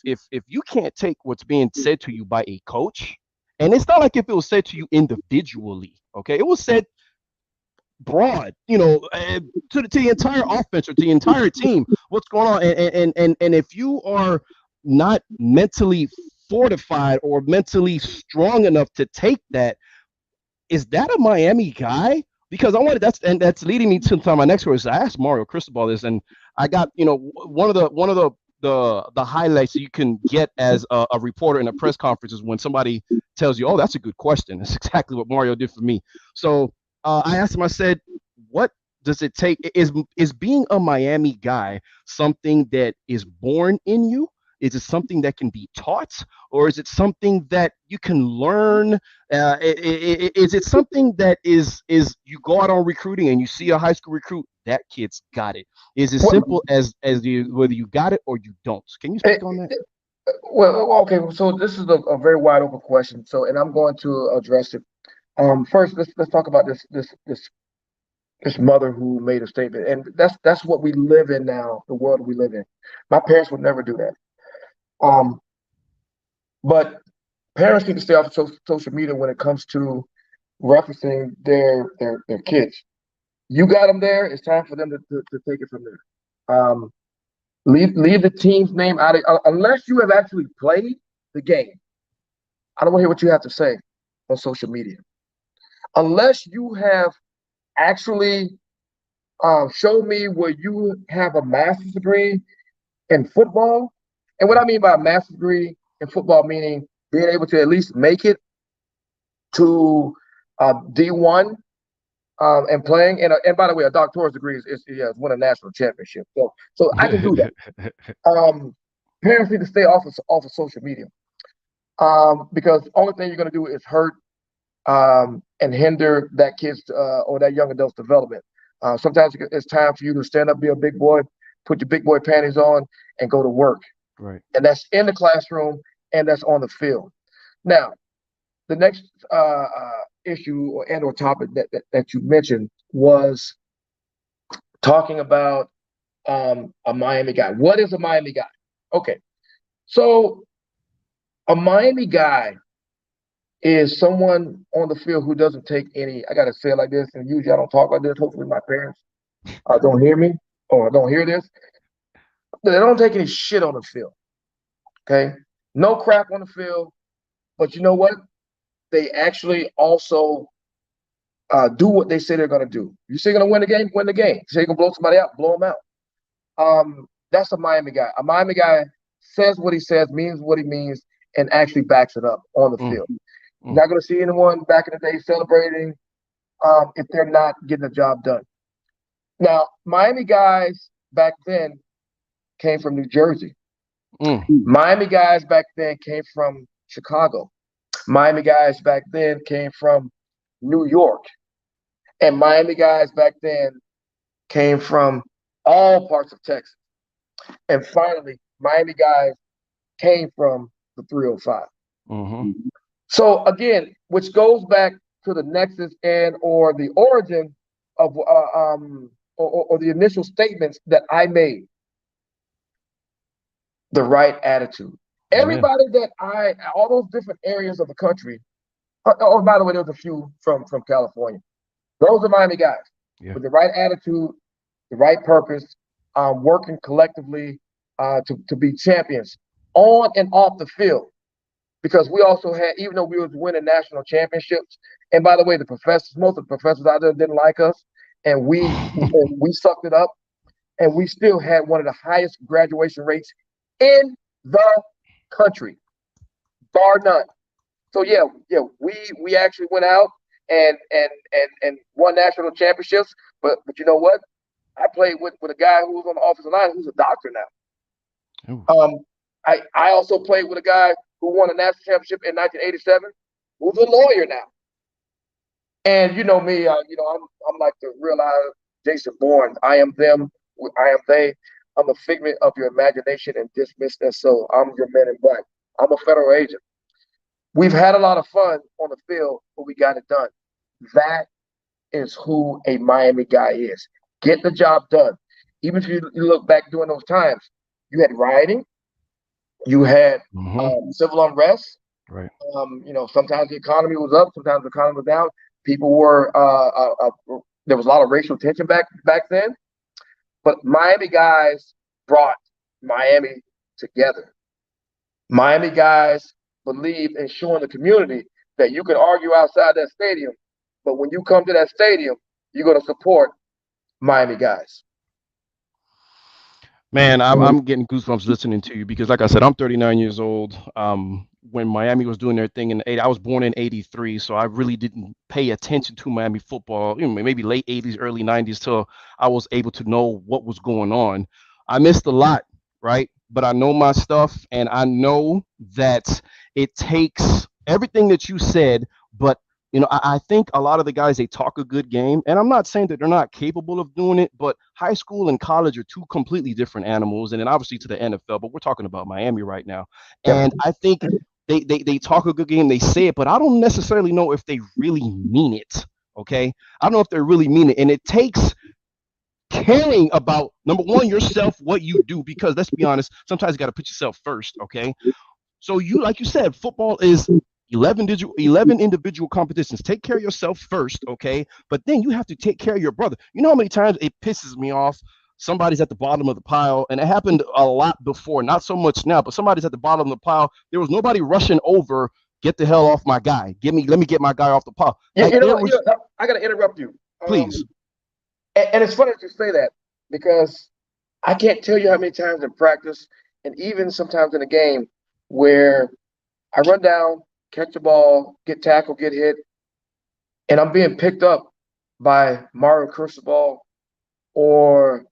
you can't take what's being said to you by a coach, and it's not like if it was said to you individually, okay? It was said broad, to the entire offense or to the entire team, what's going on. And if you are not mentally fortified or mentally strong enough to take that, is that a Miami guy? Because that's leading me to my next question. I asked Mario Cristobal this, and I got, one of the highlights you can get as a reporter in a press conference is when somebody tells you, oh, that's a good question. That's exactly what Mario did for me. So I asked him, I said, what does it take? Is being a Miami guy something that is born in you? Is it something that can be taught, or is it something that you can learn? Is it something that is you go out on recruiting and you see a high school recruit, that kid's got it? Is it simple as whether you got it or you don't? Can you speak on that? Well, okay. So this is a very wide open question. So, and I'm going to address it. First, let's talk about this mother who made a statement, and that's what we live in now. The world we live in. My parents would never do that. But parents need to stay off social media when it comes to referencing their kids. You got them there. It's time for them to take it from there. Leave the team's name out of it, unless you have actually played the game. I don't want to hear what you have to say on social media. Unless you have actually showed me where you have a master's degree in football And what I mean by a master's degree in football, meaning being able to at least make it to D1 and playing. And by the way, a doctoral degree is win a national championship. So I can do that. Parents need to stay off of social media because the only thing you're going to do is hurt and hinder that kid's or that young adult's development. Sometimes it's time for you to stand up, be a big boy, put your big boy panties on, and go to work. Right. And that's in the classroom and that's on the field. Now, the next issue or topic that you mentioned was talking about a Miami guy. What is a Miami guy? Okay, so a Miami guy is someone on the field who doesn't take any, I got to say it like this, and usually I don't talk like this. Hopefully my parents don't hear me or don't hear this. They don't take any shit on the field, okay? No crap on the field, but you know what? They actually also do what they say they're going to do. You say you're going to win the game, win the game. You say you're going to blow somebody out, blow them out. That's a Miami guy. A Miami guy says what he says, means what he means, and actually backs it up on the field. You're not going to see anyone back in the day celebrating if they're not getting the job done. Now, Miami guys back then came from New Jersey. Miami guys back then came from Chicago. Miami guys back then came from New York. And Miami guys back then came from all parts of Texas. And finally, Miami guys came from the 305. So again, which goes back to the nexus and or the origin of or the initial statements that I made. The right attitude. Everybody that all those different areas of the country. Oh, by the way, there's a few from California. Those are Miami guys with the right attitude, the right purpose, working collectively to be champions on and off the field. Because we also had, even though we was winning national championships, and by the way, most of the professors out there didn't like us, and we sucked it up, and we still had one of the highest graduation rates in the country, bar none. So we actually went out and won national championships. But you know what? I played with a guy who was on the offensive line who's a doctor now. I also played with a guy who won a national championship in 1987, who's a lawyer now. And you know me, I'm like the real Jason Bourne. I am them, I am they. I'm a figment of your imagination and dismiss that so. I'm your man in black. I'm a federal agent. We've had a lot of fun on the field, but we got it done. That is who a Miami guy is. Get the job done. Even if you look back during those times, you had rioting, you had civil unrest. Right. Sometimes the economy was up, sometimes the economy was down. People were there was a lot of racial tension back then. But Miami guys brought Miami together. Miami guys believe in showing the community that you can argue outside that stadium, but when you come to that stadium, you're going to support Miami guys. Man, I'm getting goosebumps listening to you because, like I said, I'm 39 years old. When Miami was doing their thing in the 80s, I was born in 83, so I really didn't pay attention to Miami football, maybe late 80s, early 90s, till I was able to know what was going on. I missed a lot, right? But I know my stuff, and I know that it takes everything that you said, but I think a lot of the guys, they talk a good game, and I'm not saying that they're not capable of doing it, but high school and college are two completely different animals, and then obviously to the NFL, but we're talking about Miami right now. And I think they talk a good game, they say it, but I don't necessarily know if they really mean it, okay? I don't know if they really mean it, and it takes caring about, number one, yourself, what you do, because let's be honest, sometimes you got to put yourself first, okay? So like you said, football is 11 individual competitions. Take care of yourself first, okay? But then you have to take care of your brother. You know how many times it pisses me off? Somebody's at the bottom of the pile, and it happened a lot before, not so much now, but somebody's at the bottom of the pile. There was nobody rushing over, get the hell off my guy. Let me get my guy off the pile. I got to interrupt you. Please. And it's funny that you say that because I can't tell you how many times in practice and even sometimes in a game where I run down, catch the ball, get tackled, get hit, and I'm being picked up by Mario Cristobal or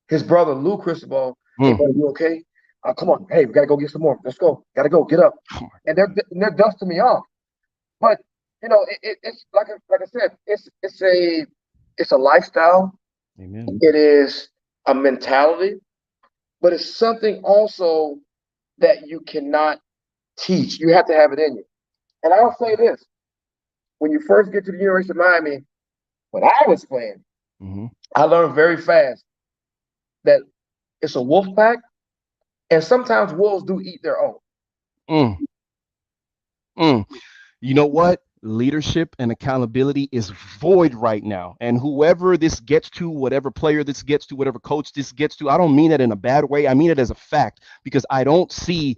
his brother Lou Cristobal. Hey, buddy, you okay? Come on. Hey, we got to go get some more. Let's go. Got to go. Get up. And they're dusting me off. But, you know, it's like I said, it's a lifestyle. Amen. It is a mentality, but it's something also that you cannot teach. You have to have it in you. And I'll say this. When you first get to the University of Miami, when I was playing, I learned very fast that it's a wolf pack, and sometimes wolves do eat their own. You know what? Leadership and accountability is void right now. And whoever this gets to, whatever player this gets to, whatever coach this gets to, I don't mean it in a bad way. I mean it as a fact, because I don't see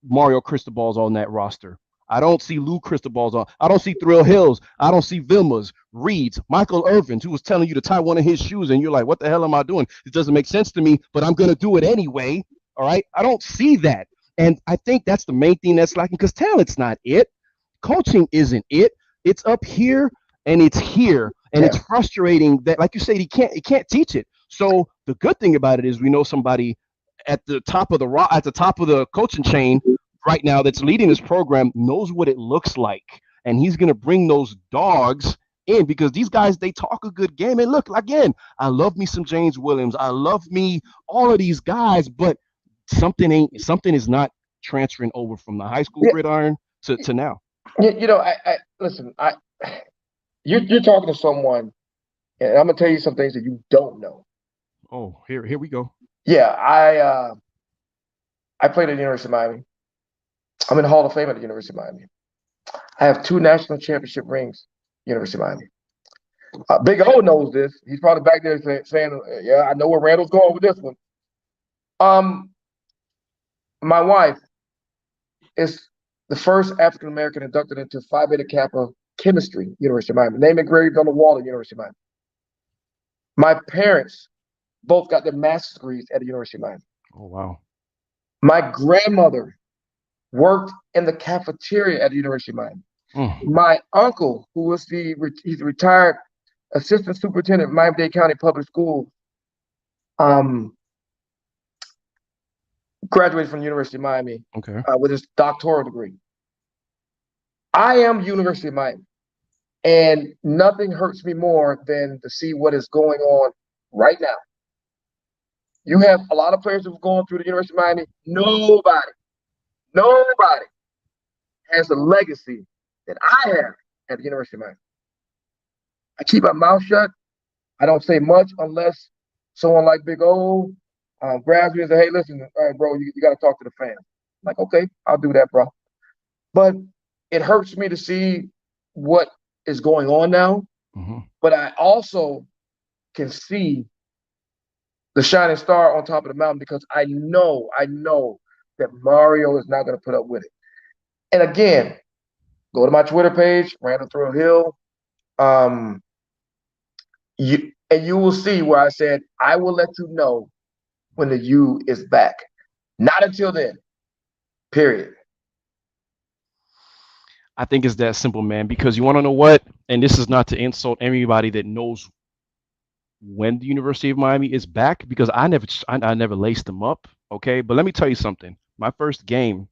Mario Cristobal's on that roster. I don't see Lou Cristobal's on. I don't see Thrill Hills. I don't see Vilmas, Reeds, Michael Irvins, who was telling you to tie one of his shoes, and you're like, what the hell am I doing? It doesn't make sense to me, but I'm going to do it anyway. All right? I don't see that. And I think that's the main thing that's lacking, because talent's not it. Coaching isn't it. It's up here and it's here. And it's frustrating that, like you said, he can't teach it. So the good thing about it is we know somebody at the top of the coaching chain right now that's leading this program knows what it looks like, and he's going to bring those dogs in, because these guys, they talk a good game. And look, again, I love me some James Williams, I love me all of these guys, but something is not transferring over from the high school gridiron to now. You know, I listen. You're talking to someone, and I'm gonna tell you some things that you don't know. Oh, here we go. Yeah, I played at the University of Miami. I'm in the Hall of Fame at the University of Miami. I have 2 national championship rings, University of Miami. Big O knows this. He's probably back there saying, "Yeah, I know where Randall's going with this one." My wife is the first African American inducted into Phi Beta Kappa chemistry, University of Miami. Name engraved on the wall at University of Miami. My parents both got their master's degrees at the University of Miami. Oh, wow. My grandmother worked in the cafeteria at the University of Miami. My uncle, who was he's a retired assistant superintendent of Miami-Dade County Public Schools, graduated from the University of Miami with his doctoral degree. I am University of Miami, and nothing hurts me more than to see what is going on right now. You have a lot of players who've gone through the University of Miami. Nobody has the legacy that I have at the University of Miami. I keep my mouth shut. I don't say much unless someone like Big O grabs me and says, "Hey, listen, all right, bro, you got to talk to the fans." I'm like, okay, I'll do that, bro. But it hurts me to see what is going on now. But I also can see the shining star on top of the mountain, because I know that Mario is not going to put up with it. And again, go to my Twitter page, Randall Thrill Hill. You will see where I said, I will let you know when the U is back. Not until then, period. I think it's that simple, man, because you want to know what? And this is not to insult anybody that knows when the University of Miami is back, because I never laced them up, okay? But let me tell you something. My first game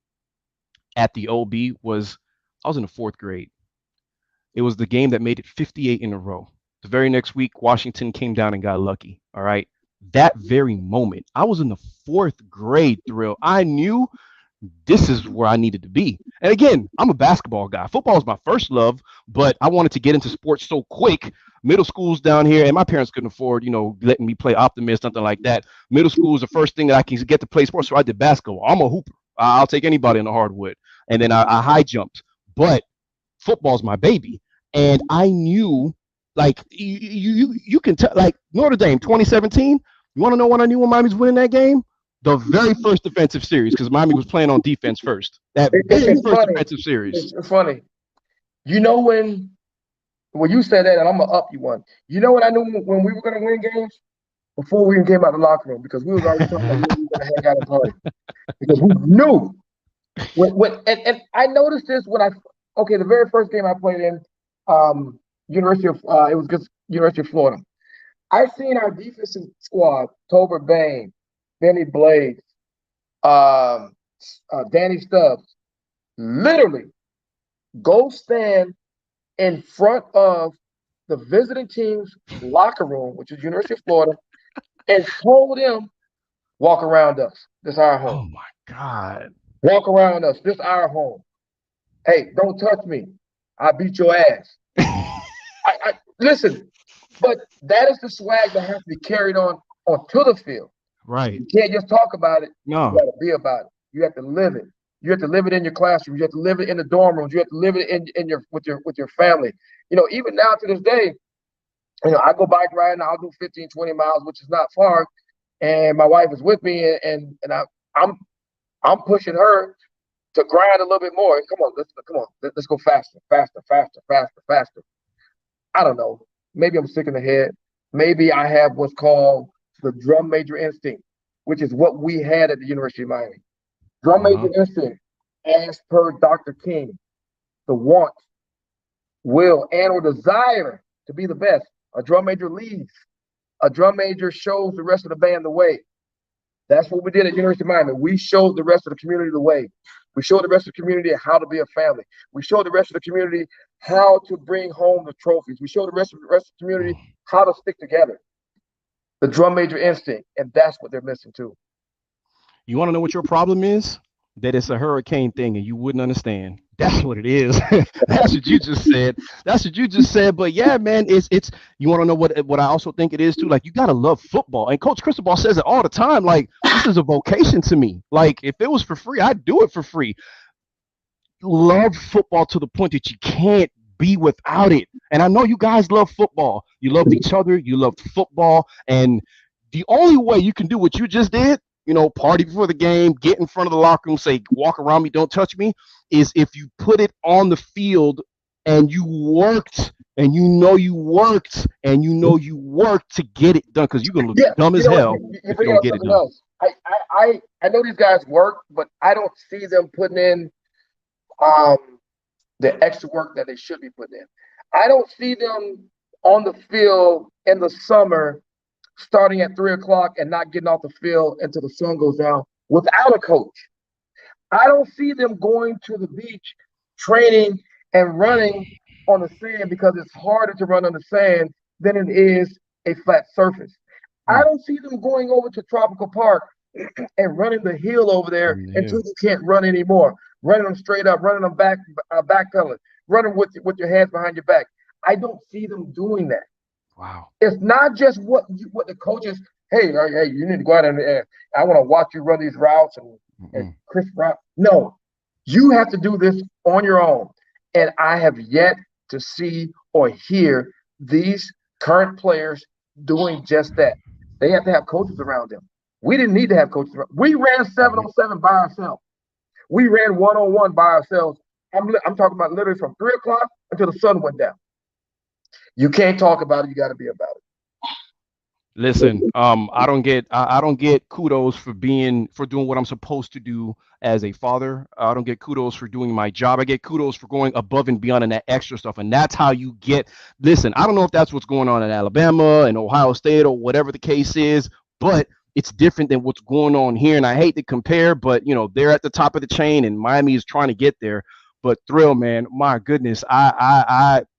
at the OB I was in the 4th grade. It was the game that made it 58 in a row. The very next week, Washington came down and got lucky, all right? That very moment, I was in the 4th grade, Thrill. I knew this is where I needed to be. And again, I'm a basketball guy. Football is my first love, but I wanted to get into sports so quick. Middle school's down here, and my parents couldn't afford, letting me play optimist, something like that. Middle school is the first thing that I can get to play sports, so I did basketball. I'm a hooper. I'll take anybody in the hardwood. And then I high jumped. But football's my baby. And I knew, like, you can tell, like, Notre Dame 2017, you want to know when I knew when Miami was winning that game? The very first defensive series, because Miami was playing on defense first. That very first defensive series. It's funny. You know when you said that, and I'm going to up you one. You know what I knew when we were going to win games? before we even came out of the locker room because we was already talking about where we were going to hang out and party. Because we knew. And I noticed this when the very first game I played in, University of it was just University of Florida. I seen our defensive squad, Tolbert Bain, Benny Blades, Danny Stubbs, literally go stand in front of the visiting team's locker room, which is University of Florida, and told them, walk around us. This is our home. Oh, my God. Walk around us. This is our home. Hey, don't touch me. I beat your ass. Listen, but that is the swag that has to be carried on onto the field. Right. You can't just talk about it. No. You got to be about it. You have to live it. You have to live it in your classroom. You have to live it in the dorm rooms. You have to live it with your family. Even now to this day, I go bike riding. I'll do 15, 20 miles, which is not far. And my wife is with me, and I'm pushing her to grind a little bit more. Come on, let's go faster. I don't know. Maybe I'm sick in the head. Maybe I have what's called the drum major instinct, which is what we had at the University of Miami. Drum major instinct, as per Dr. King, the want, will, and or desire to be the best. A drum major leads. A drum major shows the rest of the band the way. That's what we did at University of Miami. We showed the rest of the community the way. We showed the rest of the community how to be a family. We showed the rest of the community how to bring home the trophies. We showed the rest of the community how to stick together. The drum major instinct, and that's what they're missing too. You want to know what your problem is? That it's a hurricane thing and you wouldn't understand. That's what it is. That's what you just said. But yeah, man, it's you want to know what I also think it is too? Like, you got to love football. And Coach Cristobal says it all the time. Like, this is a vocation to me. Like, if it was for free, I'd do it for free. Love football to the point that you can't be without it. And I know you guys love football. You loved each other. You loved football. And the only way you can do what you just did, party before the game, get in front of the locker room, say, walk around me, don't touch me, is if you put it on the field and you worked and you worked to get it done, because you're going to look dumb as hell if you don't get it done. I know these guys work, but I don't see them putting in the extra work that they should be putting in. I don't see them on the field in the summer starting at 3:00 and not getting off the field until the sun goes down without a coach. I don't see them going to the beach, training and running on the sand because it's harder to run on the sand than it is a flat surface. I don't see them going over to Tropical Park and running the hill over there until you can't run anymore. Running them straight up, running them backpedaling, running with your hands behind your back. I don't see them doing that. Wow. It's not just what the coaches, hey, you need to go out and I want to watch you run these routes and Chris Brown. No, you have to do this on your own. And I have yet to see or hear these current players doing just that. They have to have coaches around them. We didn't need to have coaches around. We ran 7-on-7 by ourselves. We ran 1-on-1 by ourselves. I'm talking about literally from 3:00 until the sun went down. You can't talk about it. You got to be about it. Listen, I don't get kudos for doing what I'm supposed to do as a father. I don't get kudos for doing my job. I get kudos for going above and beyond and that extra stuff. And that's how you get. Listen, I don't know if that's what's going on in Alabama and Ohio State or whatever the case is, but it's different than what's going on here. And I hate to compare, but they're at the top of the chain and Miami is trying to get there. But Thrill, man, my goodness,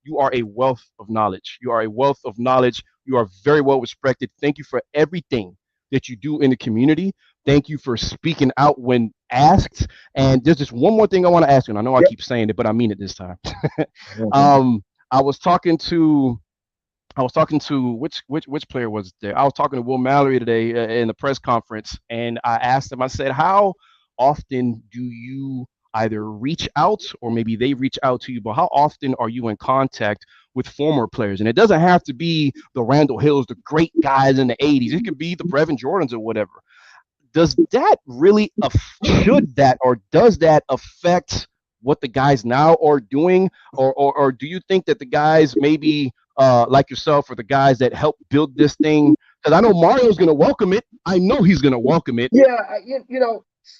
you are a wealth of knowledge. You are a wealth of knowledge. You are very well respected. Thank you for everything that you do in the community. Thank you for speaking out when asked. And there's just one more thing I want to ask you. And I know I keep saying it, but I mean it this time. I was talking to which player was there? I was talking to Will Mallory today in the press conference, and I asked him. I said, "How often do you either reach out or maybe they reach out to you, but how often are you in contact with former players?" And it doesn't have to be the Randall Hills, the great guys in the 80s. It could be the Brevin Jordans or whatever. Does that really does that affect what the guys now are doing? Or do you think that the guys maybe like yourself or the guys that helped build this thing Because I know Mario's going to welcome it. I know he's going to welcome it. Yeah,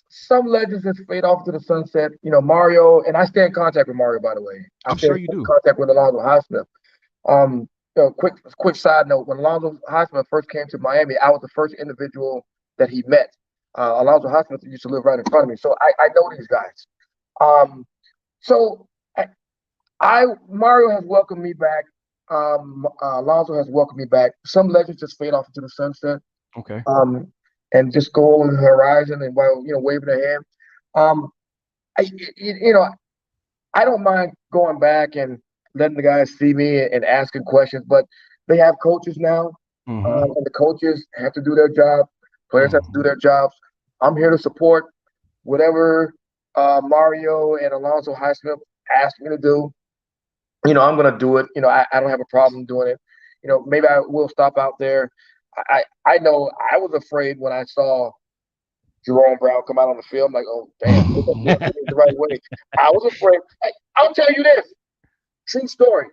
some legends just fade off to the sunset. Mario, and I stay in contact with Mario, by the way. I'm sure you do. Contact with Alonzo Highsmith. Quick side note: when Alonzo Highsmith first came to Miami, I was the first individual that he met. Alonzo Highsmith used to live right in front of me, so I know these guys. So Mario has welcomed me back. Alonzo has welcomed me back. Some legends just fade off into the sunset. Okay. And just go over the horizon and while waving their hand. I don't mind going back and letting the guys see me and asking questions, but they have coaches now, and the coaches have to do their job. Players have to do their jobs. I'm here to support whatever Mario and Alonzo Highsmith asked me to do. I'm going to do it. I don't have a problem doing it. Maybe I will stop out there. I know I was afraid when I saw Jerome Brown come out on the field. I'm like, oh, damn, the right way. I was afraid. I'll tell you this. True story.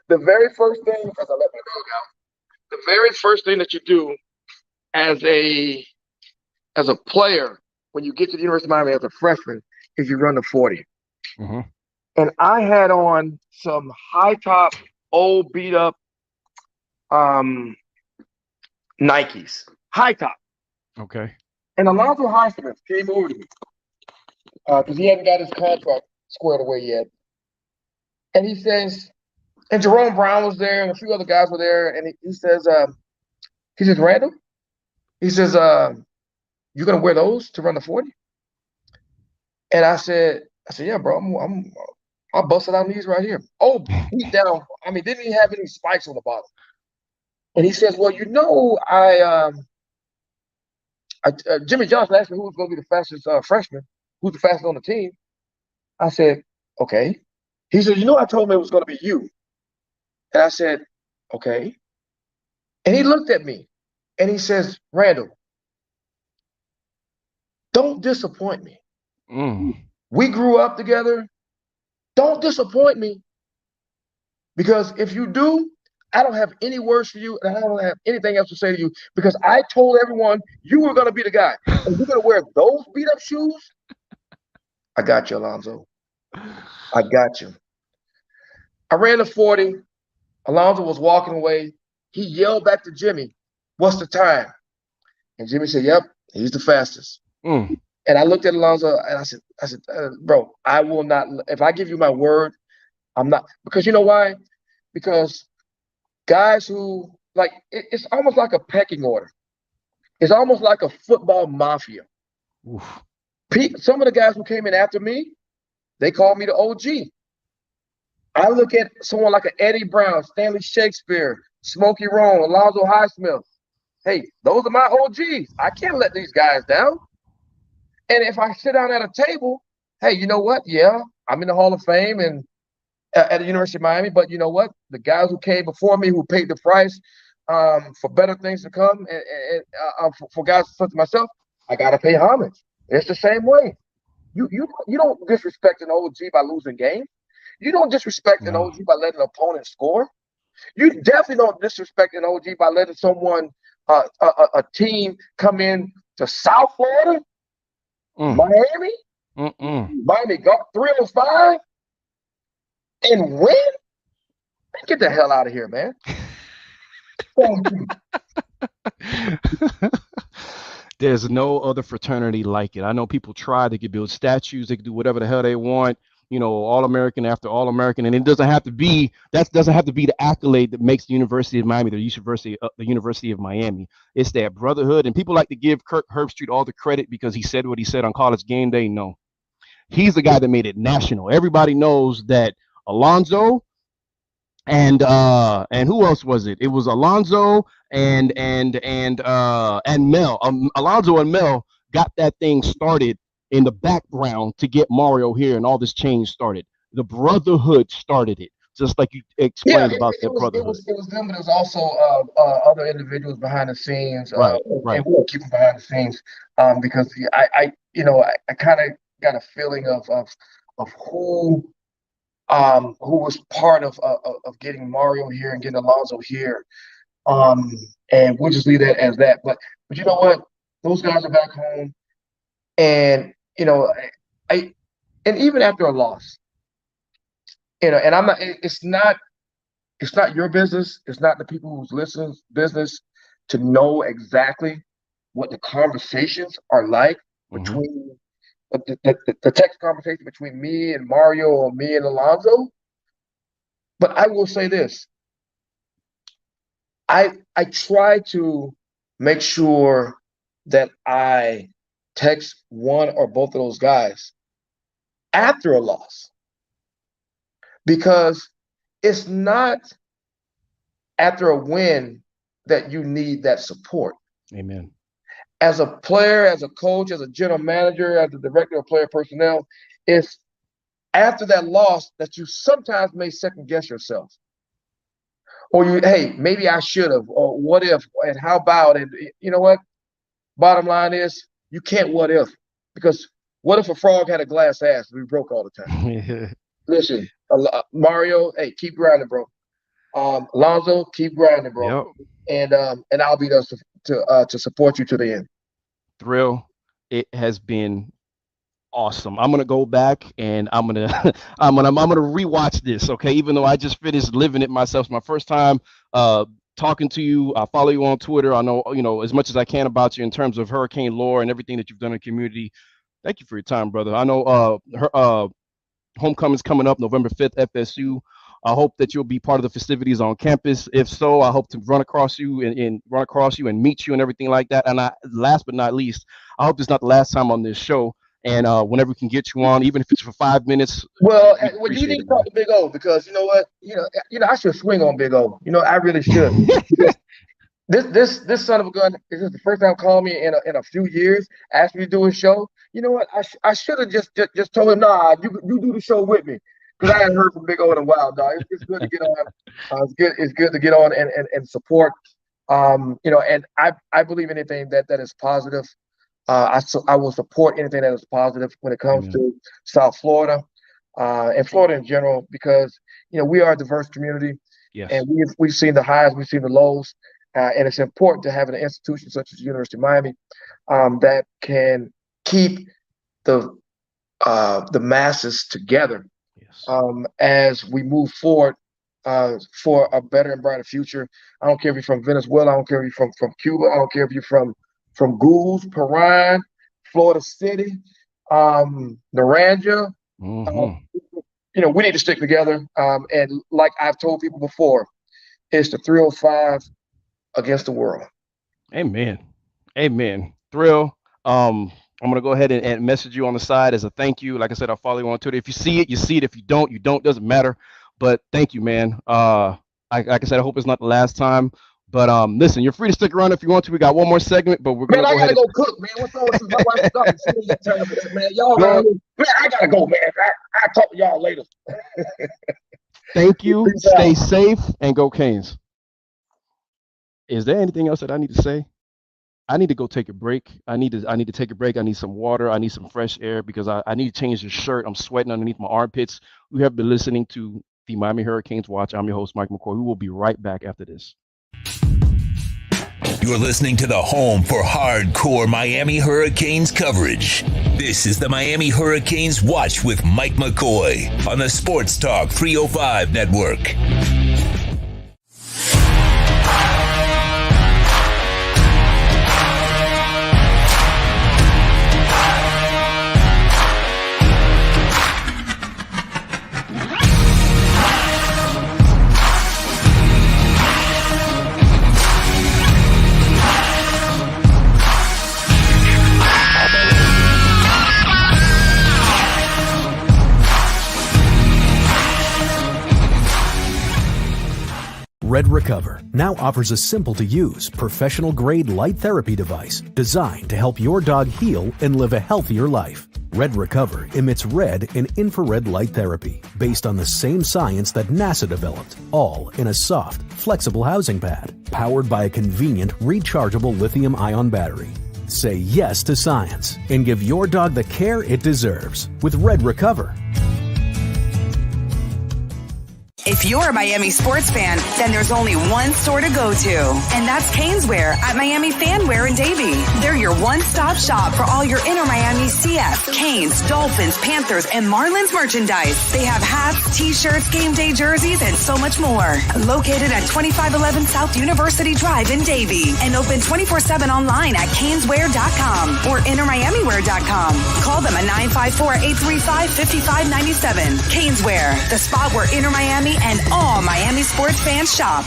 The very first thing, as I let my dog out, the very first thing that you do as a player when you get to the University of Miami as a freshman is you run the 40. Mm-hmm. And I had on some high top, old beat up Nikes, high top. Okay. And Alonzo Highsmith came over to me because he hadn't got his contract squared away yet. And he says, and Jerome Brown was there, and a few other guys were there. And he says, Randall, he says, you gonna wear those to run the 40? And I said, yeah, bro, I'll bust it out these right here. Oh, beat down. I mean, didn't even have any spikes on the bottom. And he says, well, Jimmy Johnson asked me who was going to be the fastest freshman, who's the fastest on the team. I said, okay. He said, I told him it was going to be you. And I said, okay. And he looked at me and he says, Randall, don't disappoint me. We grew up together. Don't disappoint me. Because if you do, I don't have any words for you, and I don't have anything else to say to you because I told everyone you were going to be the guy. And you're going to wear those beat-up shoes? I got you, Alonzo. I got you. I ran the 40. Alonzo was walking away. He yelled back to Jimmy, what's the time? And Jimmy said, yep, he's the fastest. And I looked at Alonzo, and I said, bro, I will not – if I give you my word, I'm not – because you know why? Because – guys who it's almost like a pecking order. It's almost like a football mafia. Oof. Some of the guys who came in after me, they called me the OG. I look at someone like an Eddie Brown, Stanley Shakespeare, Smokey Roan, Alonzo Highsmith. Hey, those are my OGs. I can't let these guys down. And if I sit down at a table, hey, you know what? Yeah, I'm in the Hall of Fame and at the University of Miami, but you know what? The guys who came before me, who paid the price for better things to come, and for guys such as myself, I gotta pay homage. It's the same way. You don't disrespect an OG by losing games. You don't disrespect an OG by letting an opponent score. You definitely don't disrespect an OG by letting someone, a team, come in to South Florida, Miami, Miami go 305. And win? Get the hell out of here, man. There's no other fraternity like it. I know people try, they could build statues, they could do whatever the hell they want, All-American after All-American, and it doesn't have to be the accolade that makes the University of Miami the University of Miami. It's that brotherhood, and people like to give Kirk Herbstreit all the credit because he said what he said on College Game Day. No, he's the guy that made it national. Everybody knows that Alonzo and who else was it? It was Alonzo and Mel. Alonzo and Mel got that thing started in the background to get Mario here, and all this change started. The brotherhood started it, just like you explained about the brotherhood. It was them, but it was also other individuals behind the scenes. Right. And we'll keep them behind the scenes because I kind of got a feeling of who was part of getting Mario here and getting Alonzo here. And we'll just leave that as that. But you know what? Those guys are back home, and and even after a loss, and I'm not. It's not your business. It's not the people who's listening business to know exactly what the conversations are like between the text conversation between me and Mario or me and Alonzo. But I will say this. I try to make sure that I text one or both of those guys after a loss, because it's not after a win that you need that support. Amen. As a player, as a coach, as a general manager, as a director of player personnel, it's after that loss that you sometimes may second guess yourself. Or hey, maybe I should have, or what if, and how about, and you know what? Bottom line is, you can't what if, because what if a frog had a glass ass and we broke all the time? Listen, Mario, hey, keep grinding, bro. Alonzo, keep grinding, bro. Yep. And I'll be there to support you to the end. Thrill, it has been awesome. I'm gonna go back and I'm gonna rewatch this. Okay, even though I just finished living it myself, it's my first time talking to you. I follow you on Twitter. I know as much as I can about you in terms of hurricane lore and everything that you've done in the community. Thank you for your time, brother. I know homecoming's coming up November 5th, FSU. I hope that you'll be part of the festivities on campus. If so, I hope to run across you and meet you and everything like that. And last but not least, I hope it's not the last time on this show. And whenever we can get you on, even if it's for 5 minutes. Well, you need to talk to Big O, because you know what, I should swing on Big O. I really should. This son of a gun, this is the first time calling me in a few years, asked me to do a show. You know what? I should have just told him, nah, you do the show with me. Because I hadn't heard from Big O in a while, dog. It's good to get on. It's good to get on and support. And I believe anything that is positive. I will support anything that is positive when it comes to South Florida and Florida in general, because we are a diverse community. Yes. And we've seen the highs, we've seen the lows, and it's important to have an institution such as the University of Miami that can keep the masses together. As we move forward for a better and brighter future. I don't care if you're from Venezuela. I don't care if you're from Cuba. I don't care if you're from Goulds, Paran, Florida City, Naranja. We need to stick together. And like I've told people before, it's the 305 against the world. Amen. Thrill. I'm going to go ahead and message you on the side as a thank you. Like I said, I'll follow you on Twitter. If you see it, you see it. If you don't, you don't. Doesn't matter. But thank you, man. Like I said, I hope it's not the last time. But listen, you're free to stick around if you want to. We got one more segment, but we're going to go ahead. I got to go cook, man. What's wrong with my wife's stuff? Man, y'all, man, I got to go, man. I'll talk to y'all later. Thank you. Stay safe and go Canes. Is there anything else that I need to say? I need to go take a break. I need to take a break. I need some water. I need some fresh air because I need to change the shirt. I'm sweating underneath my armpits. We have been listening to the Miami Hurricanes Watch. I'm your host, Mike McCoy. We will be right back after this. You're listening to the home for hardcore Miami Hurricanes coverage. This is the Miami Hurricanes Watch with Mike McCoy on the Sports Talk 305 network. Red Recover now offers a simple-to-use, professional-grade light therapy device designed to help your dog heal and live a healthier life. Red Recover emits red and infrared light therapy based on the same science that NASA developed, all in a soft, flexible housing pad powered by a convenient, rechargeable lithium-ion battery. Say yes to science and give your dog the care it deserves with Red Recover. If you're a Miami sports fan, then there's only one store to go to, and that's Caneswear at Miami Fanwear in Davie. They're your one-stop shop for all your inner Miami CF, Canes, Dolphins, Panthers, and Marlins merchandise. They have hats, t-shirts, game day jerseys, and so much more. Located at 2511 South University Drive in Davie, and open 24/7 online at caneswear.com or innermiamiwear.com. Call them at 954-835-5597. Caneswear, the spot where Inner Miami and all Miami sports fans shop.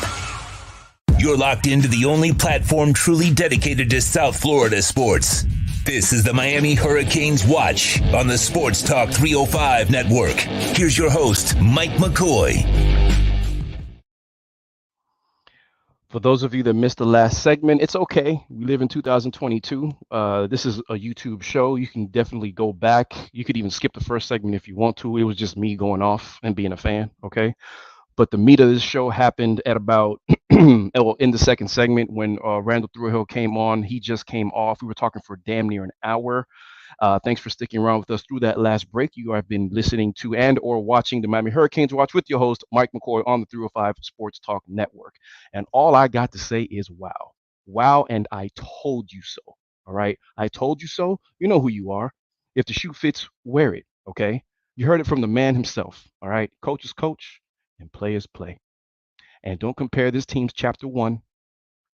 You're locked into the only platform truly dedicated to South Florida sports. This is the Miami Hurricanes Watch on the Sports Talk 305 network. Here's your host, Mike McCoy. For those of you that missed the last segment, it's okay. We live in 2022. This is a YouTube show. You can definitely go back. You could even skip the first segment if you want to. It was just me going off and being a fan, okay? But the meat of this show happened at about in the second segment when Randall Hill came on. He just came off. We were talking for damn near an hour. Thanks for sticking around with us through that last break. You have been listening to and or watching the Miami Hurricanes Watch with your host, Mike McCoy, on the 305 Sports Talk Network. And all I got to say is wow. Wow, and I told you so. All right? I told you so. You know who you are. If the shoe fits, wear it, okay? You heard it from the man himself, all right? Coaches coach and players play. And don't compare this team's chapter 1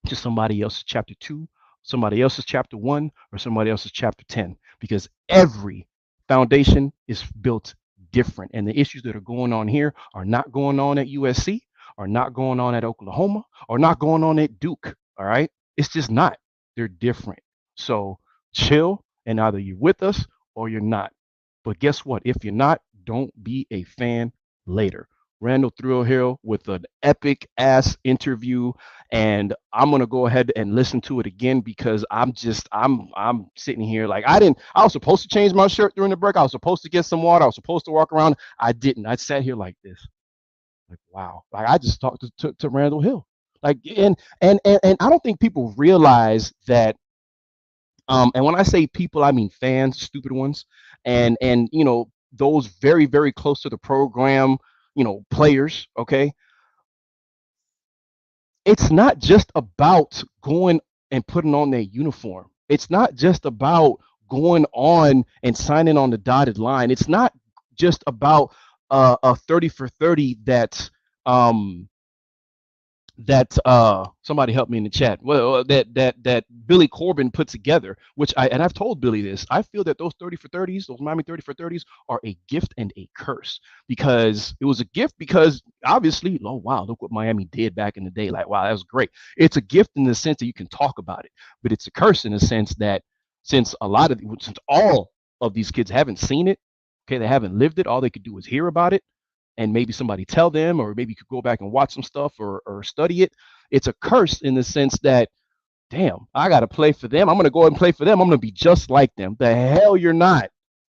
to somebody else's chapter 2, somebody else's chapter 1, or somebody else's chapter 10, because every foundation is built different. And the issues that are going on here are not going on at USC, are not going on at Oklahoma, or not going on at Duke, all right? It's just not. They're different. So chill, and either you're with us or you're not. But guess what? If you're not, don't be a fan later. Randall Hill with an epic ass interview, and I'm gonna go ahead and listen to it again because I'm sitting here like I was supposed to change my shirt during the break. I was supposed to get some water. I was supposed to walk around. I didn't. I sat here like this, like wow. Like I just talked to Randall Hill. Like and I don't think people realize that. And when I say people, I mean fans, stupid ones, and you know those very very close to the program. You know, players, okay? It's not just about going and putting on their uniform. It's not just about going on and signing on the dotted line. It's not just about a 30 for 30 that somebody help me in the chat. Well, that Billy Corbin put together, which I've told Billy this. I feel that those 30 for 30s, those Miami 30 for 30s, are a gift and a curse because it was a gift because obviously, oh wow, look what Miami did back in the day. Like wow, that was great. It's a gift in the sense that you can talk about it, but it's a curse in the sense that since all of these kids haven't seen it, okay, they haven't lived it. All they could do is hear about it. And maybe somebody tell them, or maybe you could go back and watch some stuff or study it. It's a curse in the sense that, damn, I got to play for them. I'm going to go and play for them. I'm going to be just like them. The hell you're not.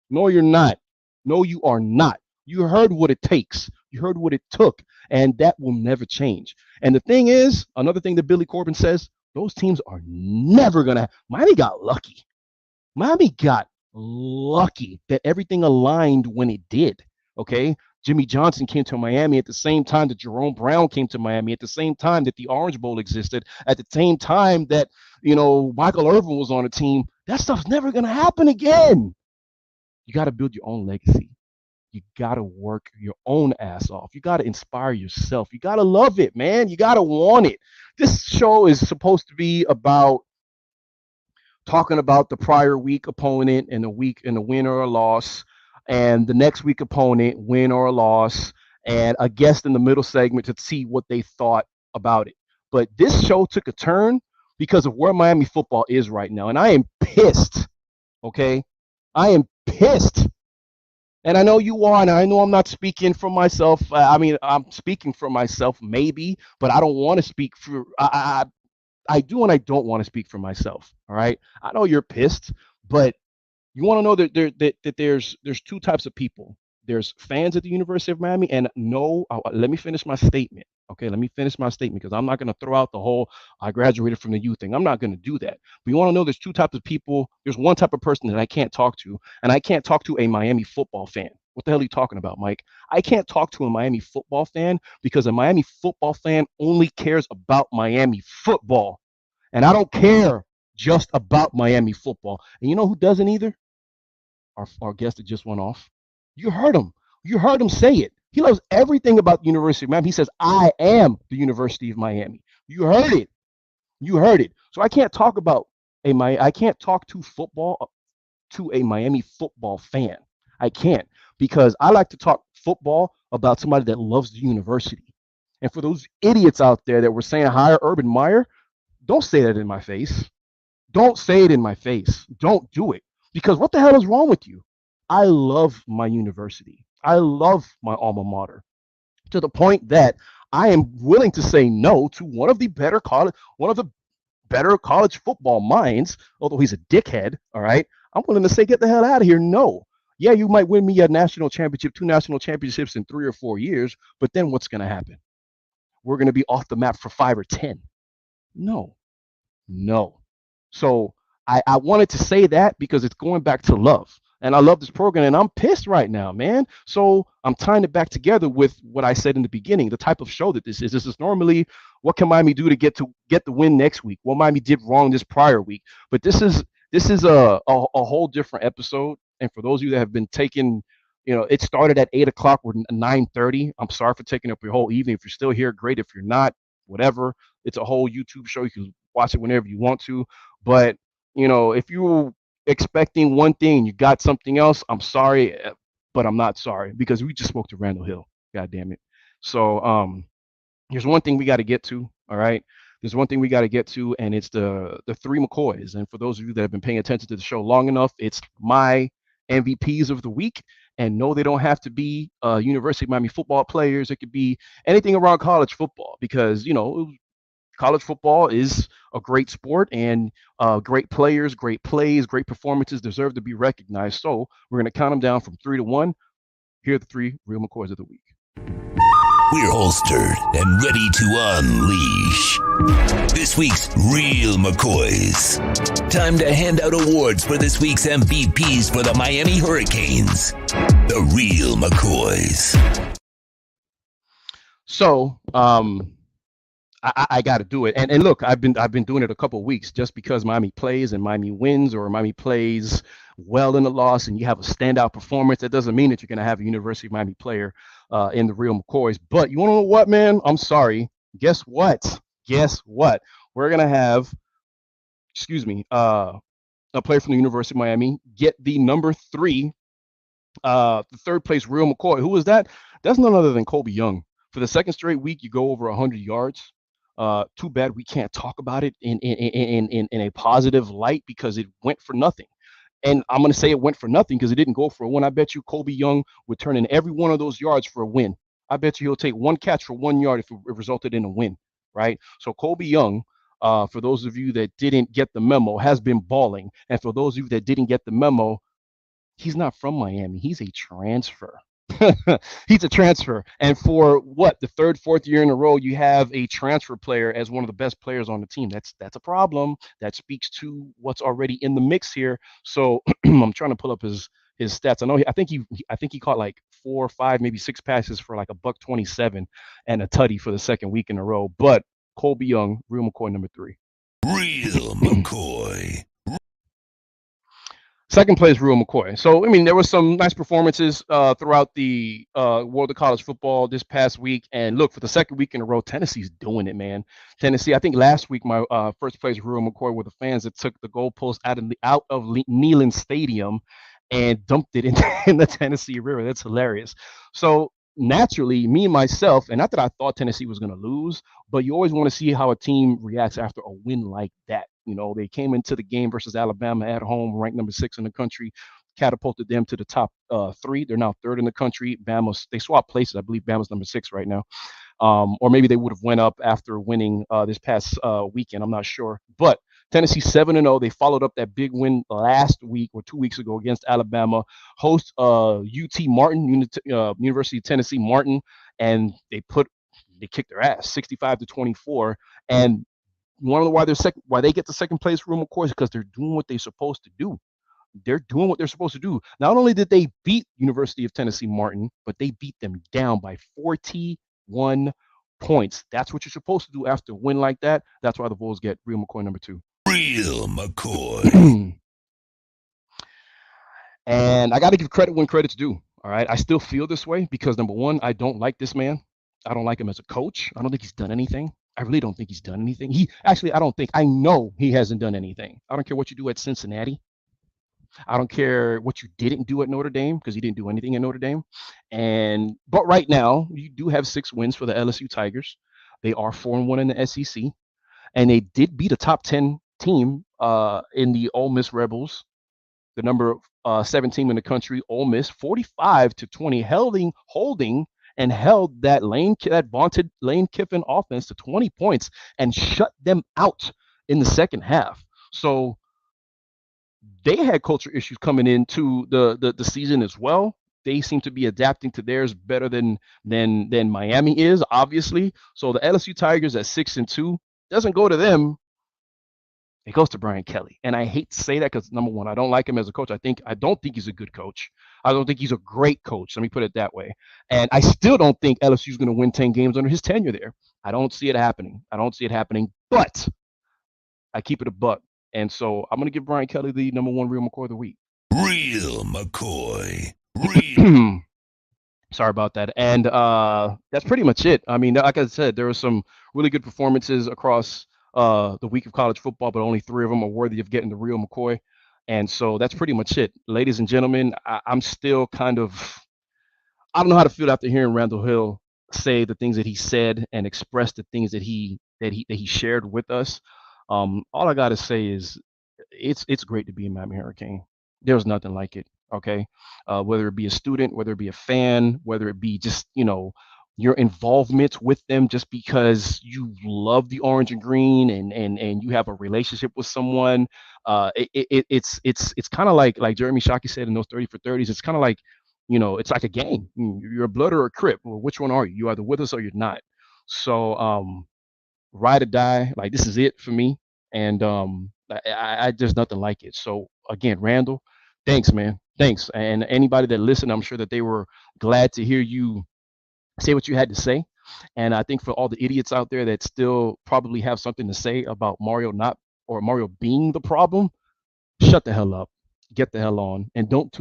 No, you're not. No, you are not. You heard what it takes. You heard what it took. And that will never change. And the thing is, another thing that Billy Corbin says, those teams are never going to. Miami got lucky. Miami got lucky that everything aligned when it did. Okay. Jimmy Johnson came to Miami at the same time that Jerome Brown came to Miami, at the same time that the Orange Bowl existed, at the same time that, you know, Michael Irvin was on a team. That stuff's never going to happen again. You got to build your own legacy. You got to work your own ass off. You got to inspire yourself. You got to love it, man. You got to want it. This show is supposed to be about talking about the prior week opponent and the win or a loss. And the next week opponent, win or a loss, and a guest in the middle segment to see what they thought about it. But this show took a turn because of where Miami football is right now. And I am pissed, okay? I am pissed. And I know you are, and I know I'm not speaking for myself. I mean, I'm speaking for myself maybe, but I don't want to speak for I do and I don't want to speak for myself, all right? I know you're pissed, but you want to know that there's two types of people. There's fans at the University of Miami, and let me finish my statement. Okay, let me finish my statement because I'm not going to throw out the whole I graduated from the U thing. I'm not going to do that. But you want to know there's two types of people. There's one type of person that I can't talk to, and I can't talk to a Miami football fan. What the hell are you talking about, Mike? I can't talk to a Miami football fan because a Miami football fan only cares about Miami football. And I don't care just about Miami football. And you know who doesn't either? Our guest that just went off. You heard him. You heard him say it. He loves everything about the University of Miami. He says, I am the University of Miami. You heard it. You heard it. So I can't talk about I can't talk to football to a Miami football fan. I can't because I like to talk football about somebody that loves the university. And for those idiots out there that were saying hire Urban Meyer, don't say that in my face. Don't say it in my face. Don't do it. Because what the hell is wrong with you? I love my university. I love my alma mater to the point that I am willing to say no to one of the better college football minds, although he's a dickhead, all right? I'm willing to say, get the hell out of here. No. Yeah, you might win me a national championship, 2 national championships in 3 or 4 years, but then what's going to happen? We're going to be off the map for 5 or 10. No. So I wanted to say that because it's going back to love. And I love this program, and I'm pissed right now, man. So I'm tying it back together with what I said in the beginning, the type of show that this is. This is normally what can Miami do to get the win next week? What Miami did wrong this prior week. But this is a whole different episode. And for those of you that have been taking, it started at 8 o'clock. We're 9:30. I'm sorry for taking up your whole evening. If you're still here, great. If you're not, whatever. It's a whole YouTube show. You can watch it whenever you want to. But if you expecting one thing, you got something else, I'm sorry, but I'm not sorry because we just spoke to Randall Hill. God damn it. So there's one thing we got to get to, all right? There's one thing we got to get to, and it's the 3 McCoys. And for those of you that have been paying attention to the show long enough, it's my MVPs of the week. And no, they don't have to be University of Miami football players. It could be anything around college football because, college football is a great sport, and great players, great plays, great performances deserve to be recognized. So we're going to count them down from 3 to 1. Here are the 3 Real McCoys of the week. We're holstered and ready to unleash this week's Real McCoys. Time to hand out awards for this week's MVPs for the Miami Hurricanes. The Real McCoys. So, I got to do it. And look, I've been doing it a couple of weeks just because Miami plays and Miami wins, or Miami plays well in the loss and you have a standout performance. That doesn't mean that you're going to have a University of Miami player in the Real McCoys. But you want to know what, man? I'm sorry. Guess what? We're going to have, a player from the University of Miami get the number 3, the third place Real McCoy. Who was that? That's none other than Colby Young. For the second straight week, you go over 100 yards. Too bad we can't talk about it in a positive light because it went for nothing. And I'm going to say it went for nothing because it didn't go for a win. I bet you Colby Young would turn in every one of those yards for a win. I bet you he'll take 1 catch for 1 yard if it resulted in a win, right? So Colby Young, for those of you that didn't get the memo, has been balling. And for those of you that didn't get the memo, he's not from Miami. He's a transfer. He's a transfer. And for the 3rd, 4th year in a row, you have a transfer player as one of the best players on the team. That's a problem. That speaks to what's already in the mix here. So I'm trying to pull up his stats. I think he caught like 4 or 5, maybe 6 passes for like $127 and a tutty for the 2nd week in a row. But Colby Young, Real McCoy number 3. Real McCoy. Second place, Real McCoy. So, there was some nice performances throughout the world of college football this past week. And look, for the 2nd week in a row, Tennessee's doing it, man. Tennessee, I think last week, my first place, Real McCoy, were the fans that took the goalpost out of Neyland Stadium and dumped it in the Tennessee River. That's hilarious. So, naturally, me and myself, and not that I thought Tennessee was going to lose, but you always want to see how a team reacts after a win like that. They came into the game versus Alabama at home, ranked number 6 in the country, catapulted them to the top 3. They're now 3rd in the country. They swapped places. I believe Bama's number 6 right now. Or maybe they would have went up after winning this past weekend. I'm not sure. But Tennessee 7-0. They followed up that big win last week or 2 weeks ago against Alabama. Host UT Martin, University of Tennessee Martin, and they kicked their ass 65-24. And you want to know why they get the second place, Real McCoy, is because they're doing what they're supposed to do. they're doing what they're supposed to do. Not only did they beat University of Tennessee Martin, but they beat them down by 41 points. That's what you're supposed to do after a win like that. That's why the Bulls get Real McCoy number 2. Real McCoy. And I got to give credit when credit's due. All right. I still feel this way because, number one, I don't like this man. I don't like him as a coach. I don't think he's done anything. I really don't think he's done anything. I know he hasn't done anything. I don't care what you do at Cincinnati. I don't care what you didn't do at Notre Dame, because he didn't do anything at Notre Dame. But right now, you do have 6 wins for the LSU Tigers. They are 4-1 in the SEC, and they did beat a top 10 team in the Ole Miss Rebels, the number 7 team in the country, Ole Miss, 45-20, holding and held that vaunted Lane Kiffin offense to 20 points and shut them out in the second half. So they had culture issues coming into the season as well. They seem to be adapting to theirs better than Miami is, obviously. So the LSU Tigers at 6-2 doesn't go to them. It goes to Brian Kelly. And I hate to say that because, number one, I don't like him as a coach. I don't think he's a good coach. I don't think he's a great coach. Let me put it that way. And I still don't think LSU is going to win 10 games under his tenure there. I don't see it happening. But I keep it a buck. And so I'm going to give Brian Kelly the number 1 Real McCoy of the week. Real McCoy. Sorry about that. And that's pretty much it. I mean, like I said, there were some really good performances across the week of college football, but only 3 of them are worthy of getting the Real McCoy. And so that's pretty much it. Ladies and gentlemen, I'm still I don't know how to feel after hearing Randall Hill say the things that he said and express the things that he shared with us. All I got to say is it's great to be a Miami Hurricane. There's nothing like it. Okay. Whether it be a student, whether it be a fan, whether it be just, your involvement with them just because you love the orange and green and you have a relationship with someone. It's kind of like Jeremy Shockey said in those 30 for 30s. It's kind of like, it's like a game. You're a blood or a crip. Well, which one are you? You're either with us or you're not. So ride or die. Like, this is it for me. And I there's nothing like it. So again, Randall, thanks, man. Thanks. And anybody that listened, I'm sure that they were glad to hear you say what you had to say. And I think for all the idiots out there that still probably have something to say about Mario being the problem, shut the hell up, get the hell on, and don't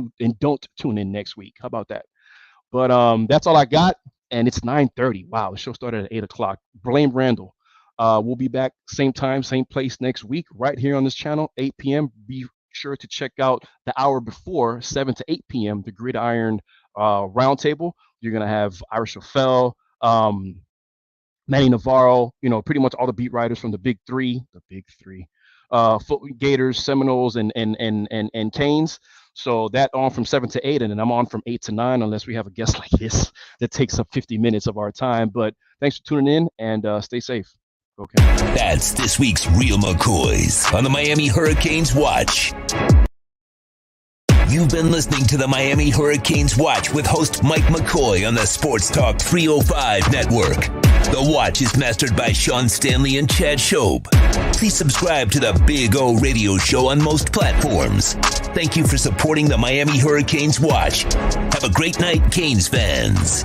tune in next week. How about that? But that's all I got. And it's 9:30. Wow, the show started at 8:00. Blame Randall. We'll be back same time, same place next week, right here on this channel, 8 p.m. Be sure to check out the hour before, 7 to 8 p.m., the Gridiron Roundtable. You're going to have Irish O'Fell, Manny Navarro, pretty much all the beat writers from the Big Three, Gators, Seminoles, and Canes. So that on from 7 to 8, and then I'm on from 8 to 9, unless we have a guest like this that takes up 50 minutes of our time. But thanks for tuning in, and stay safe. Okay. That's this week's Real McCoys on the Miami Hurricanes Watch. You've been listening to the Miami Hurricanes Watch with host Mike McCoy on the Sports Talk 305 network. The Watch is mastered by Sean Stanley and Chad Shobe. Please subscribe to the Big O Radio Show on most platforms. Thank you for supporting the Miami Hurricanes Watch. Have a great night, Canes fans.